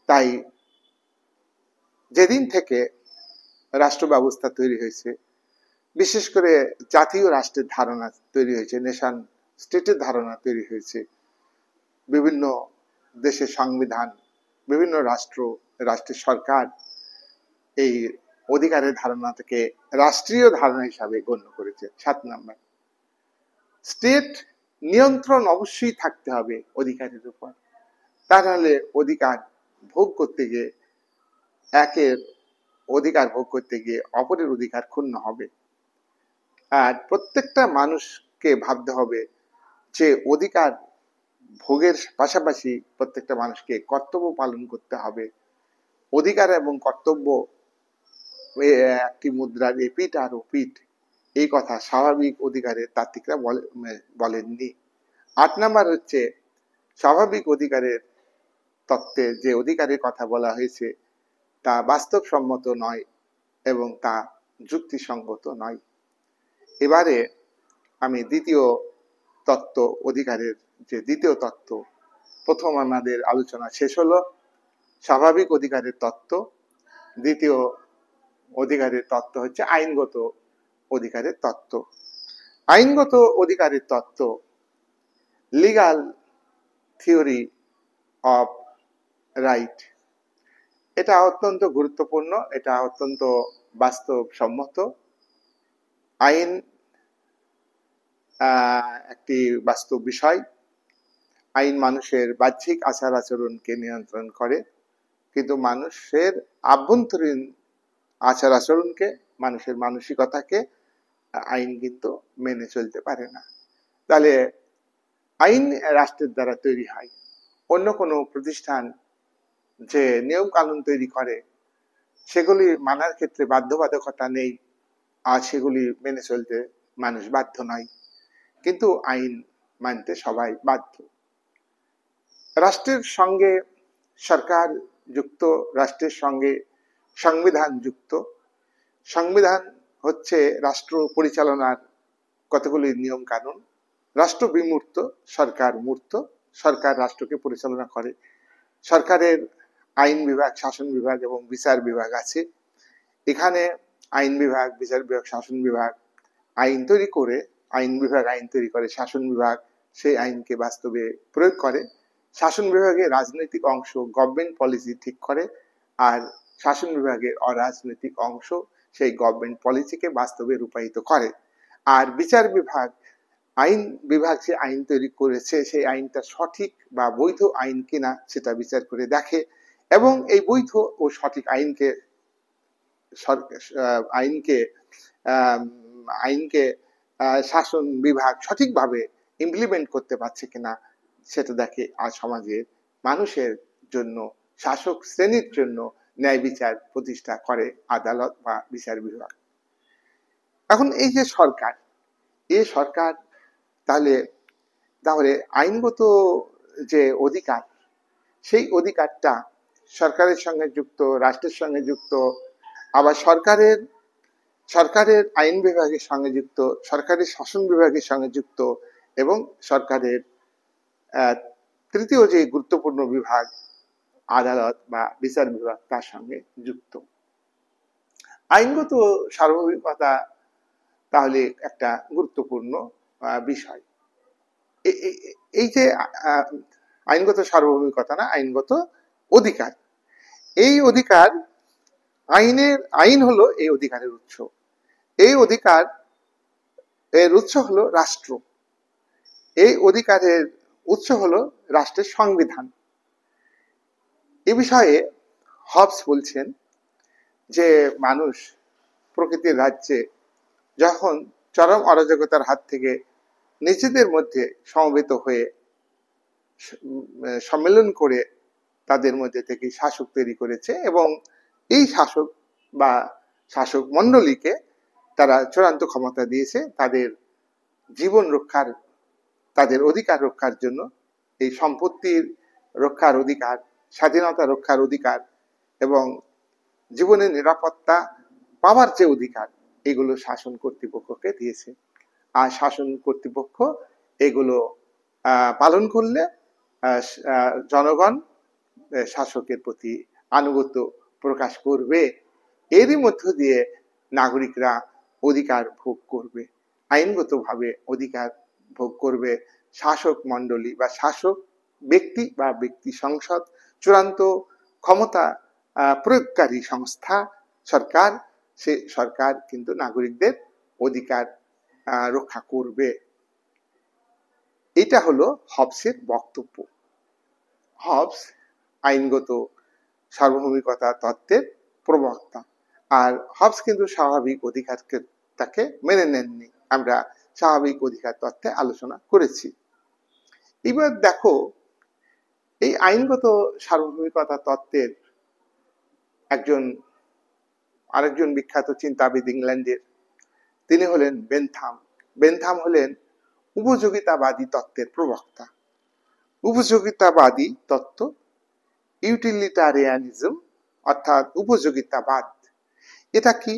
A: তাই যেদিন থেকে রাষ্ট্র ব্যবস্থা তৈরি হয়েছে, বিশেষ করে জাতীয় রাষ্ট্রের ধারণা তৈরি হয়েছে, নেশন স্টেটের ধারণা তৈরি হয়েছে, বিভিন্ন দেশের সংবিধান, বিভিন্ন রাষ্ট্রের সরকার এই অধিকারের ধারণাটাকে রাষ্ট্রীয় ধারণা হিসাবে গণ্য করেছে। 7 নাম্বার, স্টেট নিয়ন্ত্রণ অবশ্যই থাকতে হবে অধিকারের উপর, তা নাহলে অধিকার ভোগ করতে গিয়ে একের অধিকার ভোগ করতে গিয়ে অপরের অধিকার ক্ষুণ্ণ হবে। আর প্রত্যেকটা মানুষকে ভাবতে হবে যে অধিকার ভোগের পাশাপাশি প্রত্যেকটা মানুষকে কর্তব্য পালন করতে হবে। অধিকার এবং কর্তব্য একটি মুদ্রার এপিঠ আর ওপিঠ, এই কথা স্বাভাবিক অধিকারের তাত্ত্বিকরা বলেননি। 8 নাম্বার হচ্ছে স্বাভাবিক অধিকারের তত্ত্বে যে অধিকারের কথা বলা হয়েছে তা বাস্তবসম্মত নয় এবং তা যুক্তিসঙ্গত নয়। এবারে আমি দ্বিতীয় তত্ত্ব, অধিকারের যে দ্বিতীয় তত্ত্ব, প্রথম আমাদের আলোচনা শেষ হলো স্বাভাবিক অধিকারের তত্ত্ব। দ্বিতীয় অধিকারের তত্ত্ব হচ্ছে আইনগত অধিকারের তত্ত্ব। আইনগত অধিকারের তত্ত্ব, লিগাল থিওরি অফ রাইট, এটা অত্যন্ত গুরুত্বপূর্ণ, এটা অত্যন্ত বাস্তবসম্মত। আইন একটি বাস্তব বিষয়। আইন মানুষের বাহ্যিক আচার আচরণকে নিয়ন্ত্রণ করে, কিন্তু মানুষের আভ্যন্তরীণ আচার আচরণকে, মানুষের মানসিকতাকে আইন কিন্তু মেনে চলতে পারে না। তাহলে আইন রাষ্ট্রের দ্বারা তৈরি হয়। অন্য কোনো প্রতিষ্ঠান যে নিয়ম কানুন তৈরি করে সেগুলি মানার ক্ষেত্রে বাধ্যবাধকতা নেই, আর সেগুলি মেনে চলতে মানুষ বাধ্য নয়, কিন্তু আইন মানতে সবাই বাধ্য। রাষ্ট্রের সঙ্গে সরকার যুক্ত, রাষ্ট্রের সঙ্গে সংবিধান যুক্ত। সংবিধান হচ্ছে রাষ্ট্র পরিচালনার কতগুলি নিয়ম কানুন। রাষ্ট্র বিমূর্ত, সরকার মূর্ত। সরকার রাষ্ট্রকে পরিচালনা করে। সরকারের আইন বিভাগ, শাসন বিভাগ এবং বিচার বিভাগ আছে। এখানে আইন বিভাগ, বিচার বিভাগ, শাসন বিভাগ আইন তৈরি করে, আইন বিভাগ আইন তৈরি করে, শাসন বিভাগ সেই আইনকে বাস্তবে প্রয়োগ করে। শাসন বিভাগের রাজনৈতিক অংশ গভর্নমেন্ট পলিসি ঠিক করে, আর শাসন বিভাগের অরাজনৈতিক অংশ সেই গভর্নমেন্ট পলিসিকে বাস্তবে রূপায়িত করে। আর বিচার বিভাগ, আইন বিভাগ যে আইন তৈরি করেছে সেই আইনটা সঠিক বা বৈধ আইন কিনা সেটা বিচার করে দেখে, এবং এই বৈধ ও সঠিক আইনকে আইনকে শাসন বিভাগ সঠিকভাবে ইমপ্লিমেন্ট করতে পারছে কিনা সেটা দেখে। আর সমাজের মানুষের জন্য, শাসক শ্রেণীর জন্য ন্যায় বিচার প্রতিষ্ঠা করে আদালত বা বিচার বিভাগ। এখন এই যে সরকার, এই সরকার তাহলে আইনগত যে অধিকার, সেই অধিকারটা সরকারের সঙ্গে যুক্ত, রাষ্ট্রের সঙ্গে যুক্ত, আবার সরকারের আইন বিভাগের সঙ্গে যুক্ত, সরকারের শাসন বিভাগের সঙ্গে যুক্ত, এবং সরকারের তৃতীয় যে গুরুত্বপূর্ণ বিভাগ আদালত বা বিচার বিভাগ তার সঙ্গে যুক্ত। আইনগত সার্বভৌমিকতা তাহলে একটা গুরুত্বপূর্ণ বিষয়। এই যে আইনগত সার্বভৌমিকতা না, আইনগত অধিকার, এই অধিকার আইন হলো এই অধিকারের উৎস। এই অধিকার এর উৎস হলো রাষ্ট্র। এই অধিকারের উৎস হলো রাষ্ট্রের সংবিধান। এ বিষয়ে হবস বলছেন যে মানুষ প্রকৃতির রাজ্যে যখন চরম অরাজকতার হাত থেকে নিজেদের মধ্যে সমবেত হয়ে সম্মেলন করে তাদের মধ্যে থেকে শাসক তৈরি করেছে এবং এই শাসক বা শাসক মণ্ডলীকে তারা চূড়ান্ত ক্ষমতা দিয়েছে তাদের জীবন রক্ষার, তাদের অধিকার রক্ষার জন্য, এই সম্পত্তির রক্ষার অধিকার, স্বাধীনতা রক্ষার অধিকার এবং জীবনের নিরাপত্তা পাওয়ার যে অধিকার, এগুলো শাসন কর্তৃপক্ষকে দিয়েছে। আর শাসন কর্তৃপক্ষ এগুলো পালন করলে জনগণ শাসকের প্রতি আনুগত্য প্রকাশ করবে। এরই মধ্য দিয়ে নাগরিকরা অধিকার ভোগ করবে, আইনগতভাবে অধিকার ভোগ করবে। শাসক মণ্ডলী বা শাসক ব্যক্তি বা ব্যক্তি সংসদ, চূড়ান্ত ক্ষমতা প্রয়োগকারী সংস্থা সরকার, সে সরকার কিন্তু নাগরিকদের অধিকার রক্ষা করবে। এটা হলো হবসের বক্তব্য। হবস আইনগত সার্বভৌমিকতা তত্ত্বের প্রবক্তা, আর হবস কিন্তু স্বাভাবিক অধিকারকে তাকে মেনে নেননি। আমরা স্বাভাবিক অধিকার তত্ত্বে আলোচনা করেছি। এবার দেখো, এই আইনগত সার্বভৌমিকতা তত্ত্বের আরেকজন বিখ্যাত চিন্তাবিদ ইংল্যান্ডের, তিনি হলেন বেনথাম। বেনথাম হলেন উপযোগিতাবাদী তত্ত্বের প্রবক্তা। উপযোগিতাবাদী তত্ত্ব, ইউটিলিটারিয়ানিজম অর্থাৎ উপযোগিতাবাদ, এটা কি?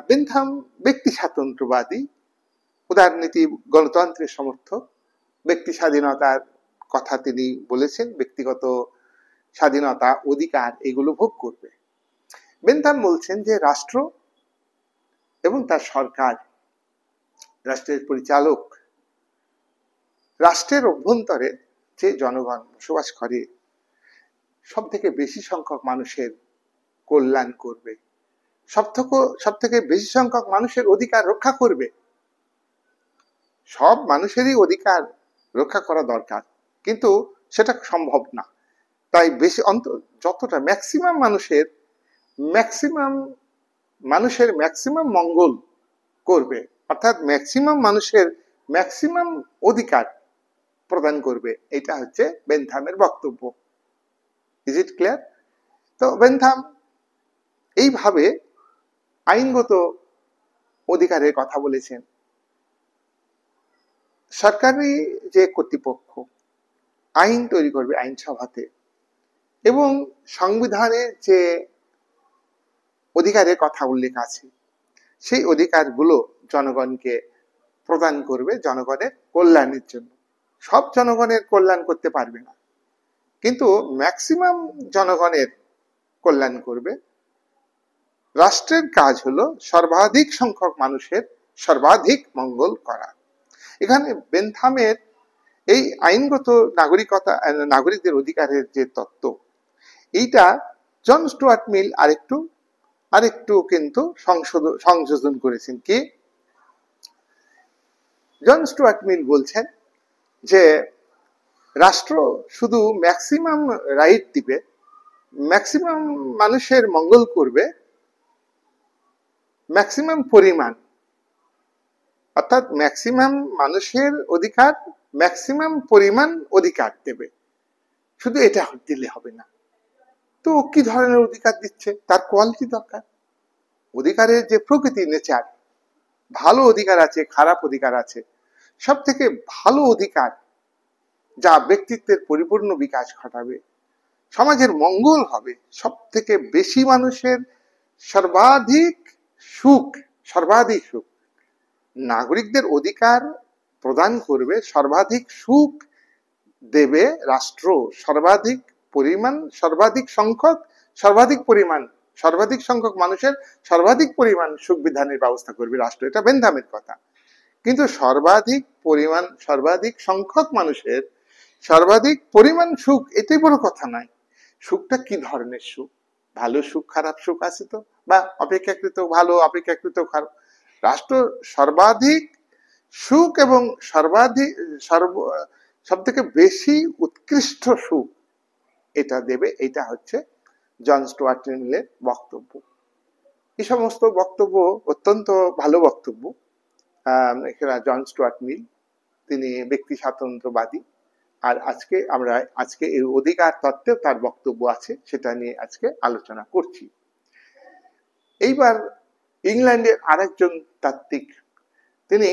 A: বেনথাম ব্যক্তি স্বাতন্ত্র্যবাদী, উদারনীতি, গণতন্ত্রের সমর্থক। ব্যক্তি স্বাধীনতার কথা তিনি বলেছেন, ব্যক্তিগত স্বাধীনতা, অধিকার এগুলো ভোগ করবে। বেনথাম বলছেন যে রাষ্ট্র এবং তার সরকার, রাষ্ট্রের পরিচালক, রাষ্ট্রের অভ্যন্তরে যে জনগণ বসবাস করে সব থেকে বেশি সংখ্যক মানুষের কল্যাণ করবে, সব থেকে বেশি সংখ্যক মানুষের অধিকার রক্ষা করবে। সব মানুষেরই অধিকার রক্ষা করা দরকার, কিন্তু সেটা সম্ভব না। তাই বেশি যতটা ম্যাক্সিমাম ম্যাক্সিমাম মঙ্গল করবে, অর্থাৎ ম্যাক্সিমাম মানুষের ম্যাক্সিমাম অধিকার প্রদান করবে, এটা হচ্ছে বেনথামের বক্তব্য। Is it clear? তো বেনথাম এইভাবে আইনগত অধিকারের কথা বলেছেন। সরকারি যে কর্তৃপক্ষ আইন তৈরি করবে আইনসভাতে, এবং সংবিধানে যে অধিকারের কথা উল্লেখ আছে সেই অধিকারগুলো জনগণকে প্রদান করবে জনগণের কল্যাণের জন্য। সব জনগণের কল্যাণ করতে পারবে না, কিন্তু ম্যাক্সিমাম জনগণের কল্যাণ করবে। রাষ্ট্রের কাজ হলো সর্বাধিক সংখ্যক মানুষের সর্বাধিক মঙ্গল করা। এখানে বেনথামের এই আইনগত নাগরিকদের অধিকারের যে তত্ত্ব, এইটা জন স্টুয়ার্ট মিল আরেকটু কিন্তু সংযোজন করেছেন। কি? জন স্টুয়ার্ট মিল বলছেন যে রাষ্ট্র শুধু ম্যাক্সিমাম রাইট দিবে, ম্যাক্সিমাম মানুষের মঙ্গল করবে, ম্যাক্সিমাম পরিমাণ, অর্থাৎ ম্যাক্সিমাম মানুষের অধিকার ম্যাক্সিমাম পরিমাণ অধিকার দেবে, শুধু এটা দিলে হবে না। তো কি ধরনের অধিকার দিচ্ছে? তার কোয়ালিটি দরকার। অধিকারের যে প্রকৃতি, নেচার, ভালো অধিকার আছে, খারাপ অধিকার আছে। সব থেকে ভালো অধিকার যা ব্যক্তিত্বের পরিপূর্ণ বিকাশ ঘটাবে, সমাজের মঙ্গল হবে, সব থেকে বেশি মানুষের সর্বাধিক সুখ, নাগরিকদের অধিকার প্রদান করবে, সর্বাধিক সুখ দেবে রাষ্ট্র, সর্বাধিক সংখ্যক মানুষের সর্বাধিক পরিমাণ সুখ বিধানের ব্যবস্থা করবে রাষ্ট্র। এটা বেনথামের কথা। কিন্তু সর্বাধিক সংখ্যক মানুষের সর্বাধিক পরিমাণ সুখ, এটাই বড় কথা নয়। সুখটা কি ধরনের সুখ? ভালো সুখ, খারাপ সুখ আছে তো, বা অপেক্ষাকৃত ভালো, অপেক্ষাকৃত খারাপ। রাষ্ট্র সর্বাধিক সুখ এবং সব থেকে বেশি উৎকৃষ্ট সুখ এটা দেবে। এটা হচ্ছে জন স্টুয়ার্ট মিলের বক্তব্য। এই সমস্ত বক্তব্য অত্যন্ত ভালো বক্তব্য। এখানে জন স্টুয়ার্ট মিল, তিনি ব্যক্তি স্বাতন্ত্র্যবাদী। আর আজকে এই অধিকার তত্ত্বেও তার বক্তব্য আছে, সেটা নিয়ে আজকে আলোচনা করছি। এইবার ইংল্যান্ডের আরেকজন তাত্ত্বিক, তিনি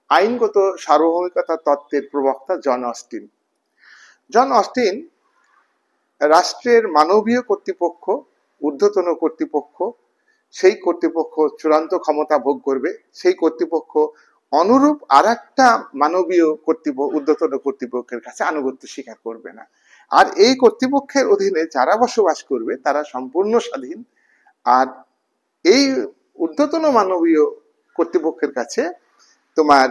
A: আইনগত সার্বভৌমিকতা তত্ত্বের প্রবক্তা জন অস্টিন। জন অস্টিন রাষ্ট্রের মানবীয় কর্তৃপক্ষ, ঊর্ধ্বতন কর্তৃপক্ষ, সেই কর্তৃপক্ষ চূড়ান্ত ক্ষমতা ভোগ করবে, সেই কর্তৃপক্ষ অনুরূপ আর একটা মানবীয় ঊর্ধ্বতন কর্তৃপক্ষের কাছে আনুগত্য স্বীকার করবে না। আর এই কর্তৃপক্ষের অধীনে যারা বসবাস করবে তারা সম্পূর্ণ স্বাধীন। আর এই ঊর্ধ্বতন মানবীয় কর্তৃপক্ষের কাছে তোমার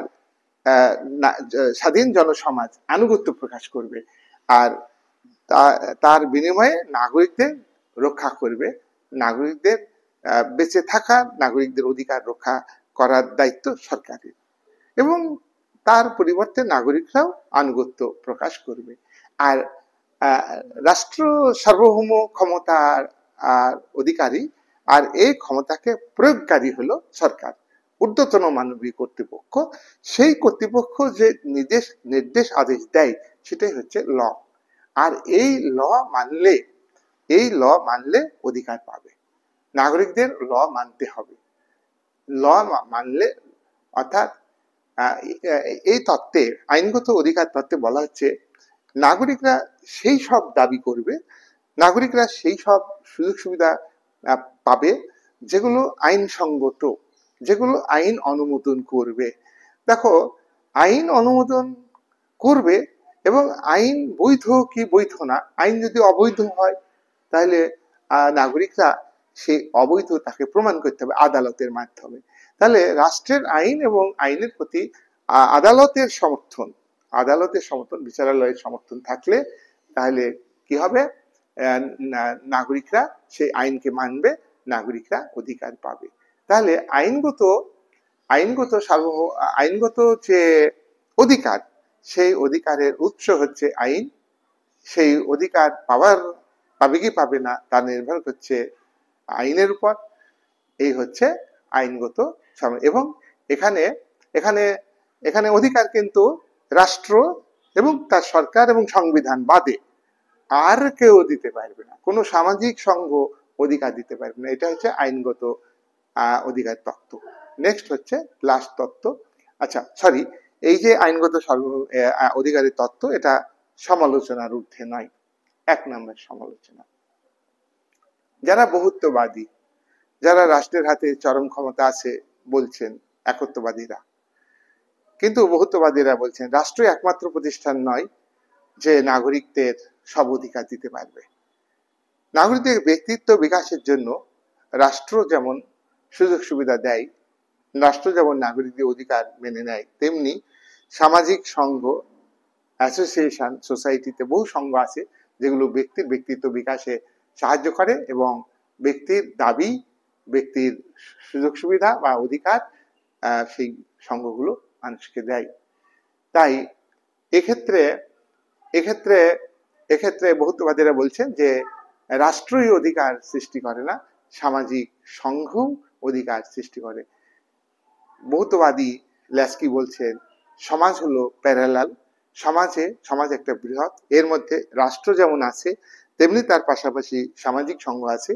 A: স্বাধীন জনসমাজ আনুগত্য প্রকাশ করবে, আর তার বিনিময়ে নাগরিকদের রক্ষা করবে। নাগরিকদের বেঁচে থাকা, নাগরিকদের অধিকার রক্ষা করার দায়িত্ব সরকারের, এবং তার পরিবর্তে নাগরিকরাও আনুগত্য প্রকাশ করবে। আর রাষ্ট্র সার্বভৌম ক্ষমতার অধিকারী, আর এই ক্ষমতাকে প্রয়োগকারী হলো সরকার, ঊর্ধ্বতন মানবীয় কর্তৃপক্ষ। সেই কর্তৃপক্ষ যে নির্দেশ আদেশ দেয় সেটাই হচ্ছে ল। আর এই ল মানলে অধিকার পাবে, নাগরিকদের ল মানতে হবে। ল মানলে, অর্থাৎ এই তত্ত্বে, আইনগত অধিকার তত্ত্বে বলা হচ্ছে নাগরিকরা সেই সব দাবি করবে, নাগরিকরা সেই সব সুযোগ সুবিধা পাবে যেগুলো আইনসঙ্গত, যেগুলো আইন অনুমোদন করবে। দেখো, আইন অনুমোদন করবে, এবং আইন বৈধ কি বৈধ না, আইন যদি অবৈধ হয় তাহলে নাগরিকরা সেই অবৈধতাকে প্রমাণ করতে হবে আদালতের মাধ্যমে। তাহলে রাষ্ট্রের আইন এবং আইনের প্রতি আদালতের সমর্থন, বিচারালয়ের সমর্থন থাকলে তাহলে কি হবে, নাগরিকরা সেই আইনকে মানবে, নাগরিকরা অধিকার পাবে। তাহলে আইনগত যে অধিকার, সেই অধিকারের উৎস হচ্ছে আইন। সেই অধিকার পাবে কি পাবে না তা নির্ভর করছে আইনের উপর। এই হচ্ছে আইনগত। এবং এখানে অধিকার কিন্তু রাষ্ট্র এবং তার সরকার এবং সংবিধান বাদে আর কেউ দিতে পারবে না, কোনো সামাজিক সংঘ অধিকার দিতে পারবে না। এটা হচ্ছে আইনগত অধিকার তত্ত্ব। নেক্সট হচ্ছে লাস্ট তত্ত্ব। আচ্ছা, সরি, এই যে আইনগত অধিকারের তত্ত্ব, এটা সমালোচনার ঊর্ধ্বে নয়, 1 নম্বর সমালোচনা। যারা বহুত্ববাদী, যারা রাষ্ট্রের হাতে চরম ক্ষমতা আছে বলছেন একত্ববাদীরা, কিন্তু বহুত্ববাদীরা বলছেন রাষ্ট্র একমাত্র প্রতিষ্ঠান নয় যে নাগরিকদের সব অধিকার দিতে পারবে। নাগরিকদের ব্যক্তিত্ব বিকাশের জন্য রাষ্ট্র যেমন সুযোগ সুবিধা দেয়, রাষ্ট্র যেমন নাগরিকদের অধিকার মেনে নেয়, তেমনি সামাজিক সংঘ, অ্যাসোসিয়েশন, সোসাইটিতে বহু সংঘ আছে যেগুলো ব্যক্তির ব্যক্তিত্ব বিকাশে সাহায্য করে এবং ব্যক্তির দাবি, ব্যক্তির সুযোগ সুবিধা বা অধিকার সেই সংঘগুলো মানুষকে দেয়। তাই এক্ষেত্রে বহুত্ববাদীরা বলছেন যে রাষ্ট্রই অধিকার সৃষ্টি করে না, সামাজিক সংঘ অধিকার সৃষ্টি করে। বহুত্ববাদী ল্যাস্কি বলছেন সমাজ হলো প্যারালাল, সমাজ একটা বৃহৎ, এর মধ্যে রাষ্ট্র যেমন আছে তেমনি তার পাশাপাশি সামাজিক সংঘ আছে।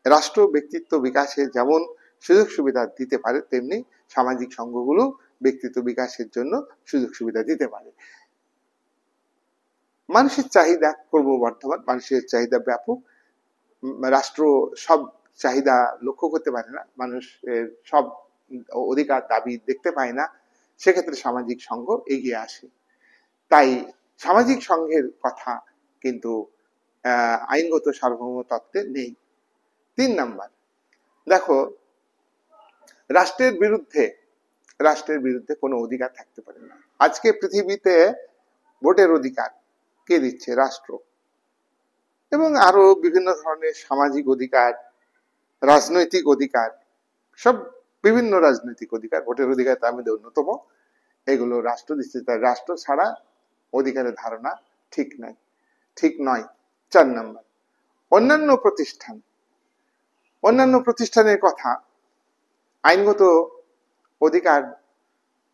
A: রাষ্ট্র ব্যক্তিত্ব বিকাশে যেমন সুযোগ সুবিধা দিতে পারে, তেমনি সামাজিক সংঘগুলো ব্যক্তিত্ব বিকাশের জন্য সুযোগ সুবিধা দিতে পারে। মানুষের চাহিদা ক্রমবর্ধমান, মানুষের চাহিদা ব্যাপক, রাষ্ট্র সব চাহিদা লক্ষ্য করতে পারে না, মানুষের সব অধিকার দাবি দেখতে পায় না, সেক্ষেত্রে সামাজিক সংঘ এগিয়ে আসে। তাই সামাজিক সংঘের কথা কিন্তু আইনগত সার্বভৌম তত্ত্বে নেই। 3 নাম্বার, দেখো, রাষ্ট্রের বিরুদ্ধে কোনো অধিকার থাকতে পারে না। আজকে পৃথিবীতে ভোটের অধিকার কে দিচ্ছে? রাষ্ট্র। এবং আরো বিভিন্ন ধরনের সামাজিক অধিকার, রাজনৈতিক অধিকার, সব বিভিন্ন রাজনৈতিক অধিকার, ভোটের অধিকার তার মধ্যে অন্যতম, এগুলো রাষ্ট্র দিচ্ছে। তাই রাষ্ট্র ছাড়া অধিকারের ধারণা ঠিক নয়। 4 নম্বর, অন্যান্য প্রতিষ্ঠান, অন্যান্য প্রতিষ্ঠানের কথা, আইনগত অধিকার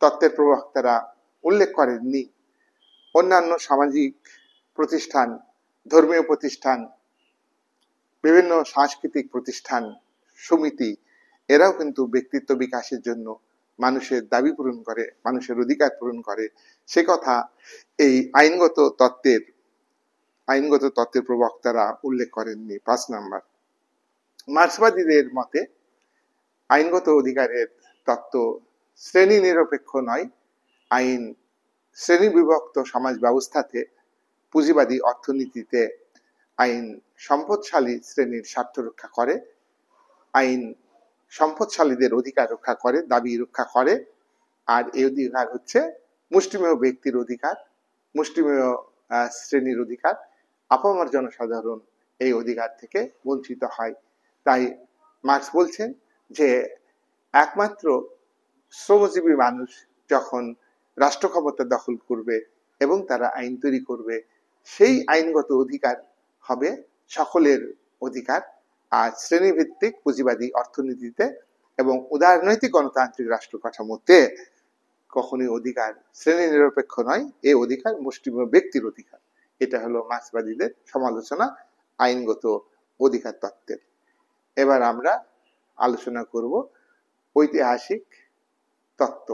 A: তত্ত্বের প্রবক্তারা উল্লেখ করেননি। অন্যান্য সামাজিক প্রতিষ্ঠান, ধর্মীয় প্রতিষ্ঠান, বিভিন্ন সাংস্কৃতিক প্রতিষ্ঠান, সমিতি, এরাও কিন্তু ব্যক্তিত্ব বিকাশের জন্য মানুষের দাবি পূরণ করে, মানুষের অধিকার পূরণ করে। সে কথা এই আইনগত তত্ত্বের প্রবক্তারা উল্লেখ করেননি। 5 নাম্বার, মার্ক্সবাদীদের মতে আইনগত অধিকারের তত্ত্ব শ্রেণী নিরপেক্ষ নয়। আইন শ্রেণী বিভক্ত সমাজ ব্যবস্থাতে, পুঁজিবাদী অর্থনীতিতে আইন সম্পদশালী শ্রেণীর স্বার্থ রক্ষা করে, আইন সম্পদশালীদের অধিকার রক্ষা করে, দাবি রক্ষা করে। আর এই অধিকার হচ্ছে মুষ্টিমেয় ব্যক্তির অধিকার, মুষ্টিমেয় শ্রেণীর অধিকার। আপামর জনসাধারণ এই অধিকার থেকে বঞ্চিত হয়। তাই মার্ক্স বলছেন যে একমাত্র শ্রমজীবী মানুষ যখন রাষ্ট্র ক্ষমতা দখল করবে এবং তারা আইন তৈরি করবে, সেই আইনগত অধিকার হবে সকলের অধিকার। আর শ্রেণীভিত্তিক পুঁজিবাদী অর্থনীতিতে এবং উদারনৈতিক গণতান্ত্রিক রাষ্ট্র কাঠামোতে কখনোই অধিকার শ্রেণী নিরপেক্ষ নয়, এই অধিকার মুষ্টিমেয় ব্যক্তির অধিকার। এটা হলো মার্ক্সবাদীদের সমালোচনা আইনগত অধিকার তত্ত্বের। এবার আমরা আলোচনা করব ঐতিহাসিক তত্ত্ব,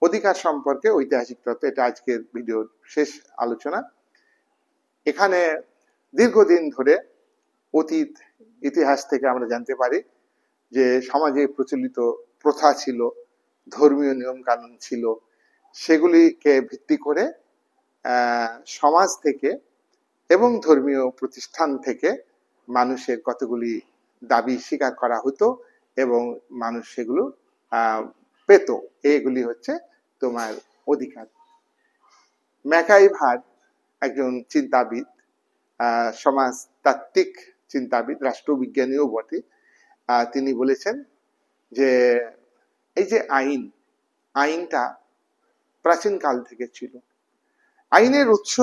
A: অধিকার সম্পর্কে ঐতিহাসিক তত্ত্ব। এটা আজকের ভিডিওর শেষ আলোচনা। এখানে দীর্ঘদিন ধরে অতীত ইতিহাস থেকে আমরা জানতে পারি যে সমাজে প্রচলিত প্রথা ছিল, ধর্মীয় নিয়ম কানুন ছিল, সেগুলিকে ভিত্তি করে সমাজ থেকে এবং ধর্মীয় প্রতিষ্ঠান থেকে মানুষের কতগুলি দাবি স্বীকার করা হতো এবং মানুষ সেগুলো পেত। এগুলি হচ্ছে তোমার অধিকার। ম্যাকাইভার একজন চিন্তাবিদ, সমাজতাত্ত্বিক চিন্তাবিদ, রাষ্ট্রবিজ্ঞানীও বটে। তিনি বলেছেন যে এই যে আইনটা প্রাচীনকাল থেকে ছিল। আইনের উৎস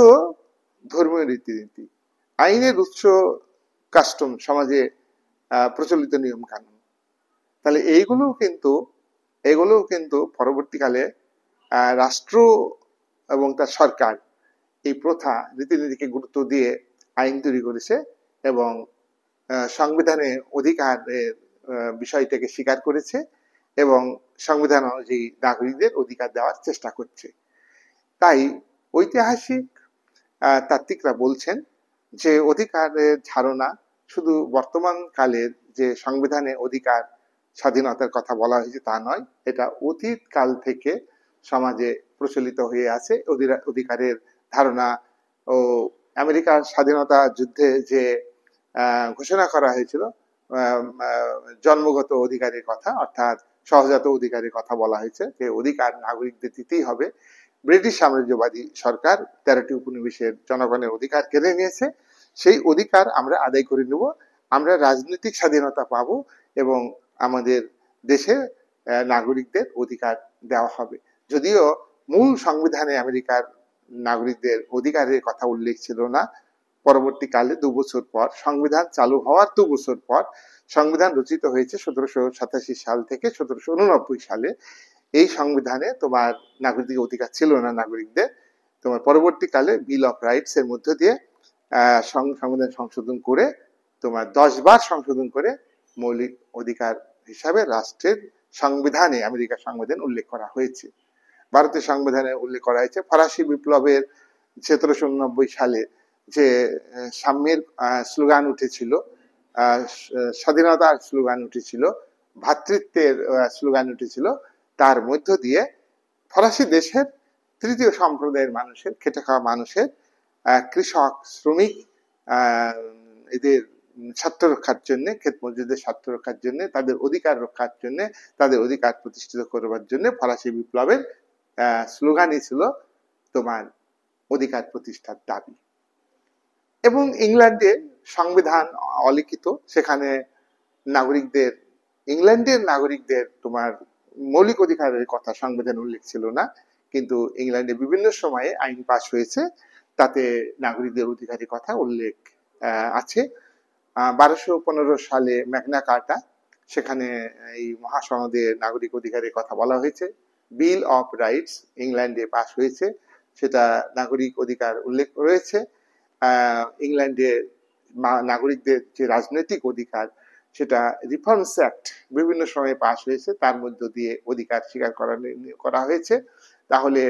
A: ধর্মীয় রীতিনীতি, আইনের উৎস কাস্টম, সমাজে প্রচলিত নিয়ম কানুন। তাহলে এইগুলোও কিন্তু পরবর্তীকালে রাষ্ট্র এবং তার সরকার এই প্রথা রীতিনীতিকে গুরুত্ব দিয়ে আইন তৈরি করেছে এবং সংবিধানে অধিকারের বিষয়টাকে স্বীকার করেছে এবং সংবিধান অনুযায়ী নাগরিকদের অধিকার দেওয়ার চেষ্টা করছে। তাই ঐতিহাসিক তাত্ত্বিকরা বলছেন যে অধিকারের ধারণা শুধু বর্তমান কালের যে সংবিধানে অধিকার স্বাধীনতার কথা বলা হয়েছে তা নয়, এটা অতীত কাল থেকে সমাজে প্রচলিত হয়ে আছে। অধিকারের ধারণা ও আমেরিকার স্বাধীনতা যুদ্ধে যে ঘোষণা করা হয়েছিল জন্মগত অধিকারের কথা, অর্থাৎ সহজাত অধিকারের কথা বলা হয়েছে যে অধিকার নাগরিকদের দিতেই হবে। ব্রিটিশ সাম্রাজ্যবাদী সরকার 13টি উপনিবেশের জনগণের অধিকার কেড়ে নিয়েছে। সেই অধিকার আমরা আদায় করে নেব, আমরা রাজনৈতিক স্বাধীনতা পাবো এবং আমাদের দেশে নাগরিকদের অধিকার দেওয়া হবে। যদিও মূল সংবিধানে আমেরিকার নাগরিকদের অধিকারের কথা উল্লেখ ছিল না। পরবর্তীকালে 2 বছর পর, সংবিধান চালু হওয়ার 2 বছর পর, সংবিধান রচিত হয়েছে 1787 সাল থেকে 1789 সালে। এই সংবিধানে তোমার নাগরিক অধিকার ছিল না নাগরিকদের। তোমার পরবর্তীকালে বিল অফ রাইটস এর মধ্য দিয়ে সংবিধান সংশোধন করে তোমার 10 বার সংশোধন করে মৌলিক অধিকার হিসাবে রাষ্ট্রের সংবিধানে, আমেরিকার সংবিধান উল্লেখ করা হয়েছে। ভারতের সংবিধানে উল্লেখ করা হয়েছে। ফরাসি বিপ্লবের 1789 সালে যে সাম্যের স্লোগান উঠেছিল, স্বাধীনতার স্লোগান উঠেছিল, ভ্রাতৃত্বের স্লোগান উঠেছিল, তার মধ্য দিয়ে ফরাসি দেশের তৃতীয় সম্প্রদায়ের মানুষের, খেটে খাওয়া মানুষের, কৃষক, শ্রমিক, এদের স্বার্থ রক্ষার জন্য, ক্ষেত মজুরদের স্বার্থ রক্ষার জন্য, তাদের অধিকার রক্ষার জন্য, তাদের অধিকার প্রতিষ্ঠিত করবার জন্য ফরাসি বিপ্লবের স্লোগানই ছিল তোমার অধিকার প্রতিষ্ঠার দাবি। এবং ইংল্যান্ডে সংবিধান অলিখিত, সেখানে ইংল্যান্ডের নাগরিকদের তোমার মৌলিক অধিকারের কথা সংবিধান উল্লেখ ছিল না, কিন্তু ইংল্যান্ডে বিভিন্ন সময়ে আইন পাস হয়েছে, তাতে নাগরিকদের অধিকারের কথা উল্লেখ আছে। 1215 সালে ম্যাগনা কার্টা, সেখানে এই মহাসনদে নাগরিক অধিকারের কথা বলা হয়েছে। বিল অফ রাইটস ইংল্যান্ডে পাশ হয়েছে, সেটা নাগরিক অধিকার উল্লেখ রয়েছে। ইংল্যান্ডে নাগরিকদের যে রাজনৈতিক অধিকার, সেটা রিফর্মস অ্যাক্ট বিভিন্ন সময়ে পাশ হয়েছে, তার মধ্য দিয়ে অধিকার স্বীকার করা হয়েছে। তাহলে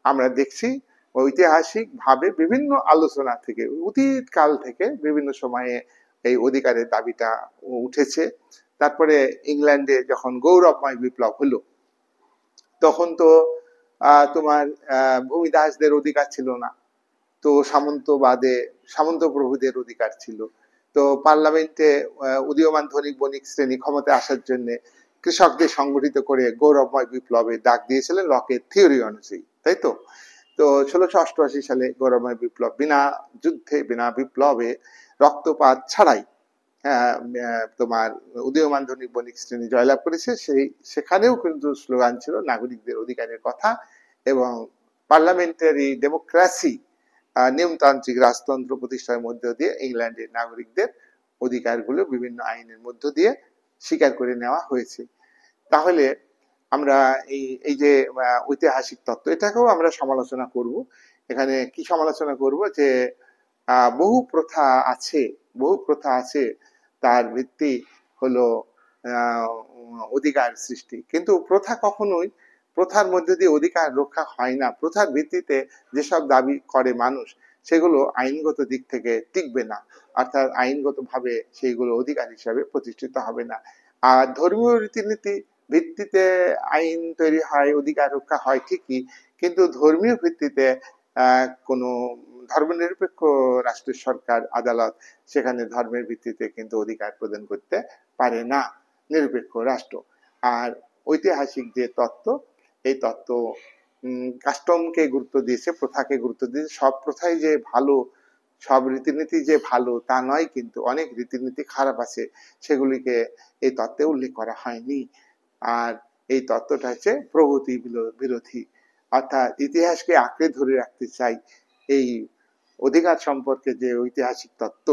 A: আমরা দেখছি ঐতিহাসিক ভাবে বিভিন্ন আলোচনা থেকে, অতীত কাল থেকে বিভিন্ন সময়ে এই অধিকারের দাবিটা উঠেছে। তারপরে ইংল্যান্ডে যখন গৌরবময় বিপ্লব হলো, তখন তো তোমার ভূমিদাসদের অধিকার ছিল না, তো সামন্ত প্রভুদের অধিকার ছিল। তো পার্লামেন্টে উদীয়মান ধনিক বণিক শ্রেণী ক্ষমতায় আসার জন্য কৃষকদের সংগঠিত করে গৌরবময় বিপ্লবে ডাক দিয়েছিলেন লকের থিওরি অনুযায়ী, তাই তো? তো 1688 সালে গৌরবময় বিপ্লব বিনা যুদ্ধে, বিনা বিপ্লবে, রক্তপাত ছাড়াই তোমার উদীয়মান ধনিক বণিক শ্রেণী জয়লাভ করেছে। সেখানেও কিন্তু স্লোগান ছিল নাগরিকদের অধিকারের কথা, এবং পার্লামেন্টারি ডেমোক্রেসি, নিয়মতান্ত্রিক রাজতন্ত্র প্রতিষ্ঠার মধ্য দিয়ে ইংল্যান্ডের নাগরিকদের অধিকারগুলো বিভিন্ন আইনের মধ্য দিয়ে স্বীকার করে নেওয়া হয়েছে। তাহলে আমরা এই যে ঐতিহাসিক তত্ত্ব, এটাকেও আমরা সমালোচনা করব। এখানে কি সমালোচনা করব? যে বহু প্রথা আছে, তার ভিত্তি হলো অধিকার সৃষ্টি, কিন্তু প্রথার মধ্যে দিয়ে অধিকার রক্ষা হয় না। প্রথার ভিত্তিতে যেসব দাবি করে মানুষ, সেগুলো আইনগত দিক থেকে টিকবে না, অর্থাৎ আইনগত ভাবে সেইগুলো অধিকার হিসাবে প্রতিষ্ঠিত হবে না। আর ধর্মীয় রীতিনীতি ভিত্তিতে আইন তৈরি হয়, অধিকার রক্ষা হয় ঠিকই, কিন্তু ধর্মীয় ভিত্তিতে কোনো ধর্মনিরপেক্ষ রাষ্ট্রের সরকার, আদালত, সেখানে ধর্মের ভিত্তিতে কিন্তু অধিকার প্রদান করতে পারে না নিরপেক্ষ রাষ্ট্র। আর ঐতিহাসিক যে তত্ত্ব, এই তত্ত্ব কাস্টমকে গুরুত্ব দিয়েছে, প্রথাকে গুরুত্ব দিয়েছে। সব প্রথাই যে ভালো, সব রীতিনীতি যে ভালো তা নয়, কিন্তু অনেক রীতিনীতি খারাপ আছে, সেগুলিকে এই তত্ত্বে উল্লেখ করা হয়নি। আর এই তত্ত্বটা হচ্ছে প্রগতি বিরোধী, অর্থাৎ ইতিহাসকে আঁকড়ে ধরে রাখতে চাই। এই অধিকার সম্পর্কে যে ঐতিহাসিক তত্ত্ব,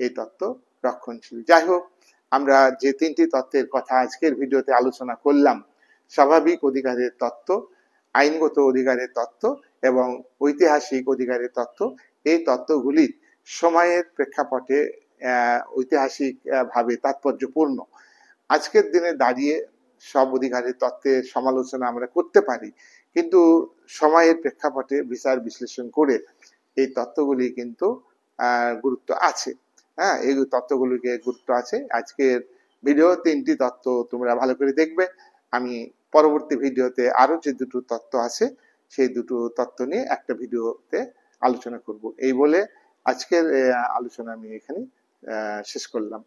A: এই তত্ত্ব রক্ষণশীল। যাই হোক, আমরা যে তিনটি তত্ত্বের কথা আজকের ভিডিওতে আলোচনা করলাম, স্বাভাবিক অধিকারের তত্ত্ব, আইনগত অধিকারের তত্ত্ব এবং ঐতিহাসিক অধিকারের তত্ত্ব, এই তত্ত্বগুলি সময়ের প্রেক্ষাপটে ঐতিহাসিক ভাবে তাৎপর্যপূর্ণ। আজকের দিনে দাঁড়িয়ে সব অধিকারের তত্ত্বের সমালোচনা আমরা করতে পারি, কিন্তু সময়ের প্রেক্ষাপটে বিচার বিশ্লেষণ করে এই তত্ত্বগুলি কিন্তু গুরুত্ব আছে। হ্যাঁ, এই তত্ত্বগুলিকে গুরুত্ব আছে। আজকের ভিডিও তিনটি তত্ত্ব তোমরা ভালো করে দেখবে। আমি পরবর্তী ভিডিওতে আরো যে দুটো তত্ত্ব আছে, সেই দুটো তত্ত্ব নিয়ে একটা ভিডিওতে আলোচনা করব। এই বলে আজকের আলোচনা আমি এখানে শেষ করলাম।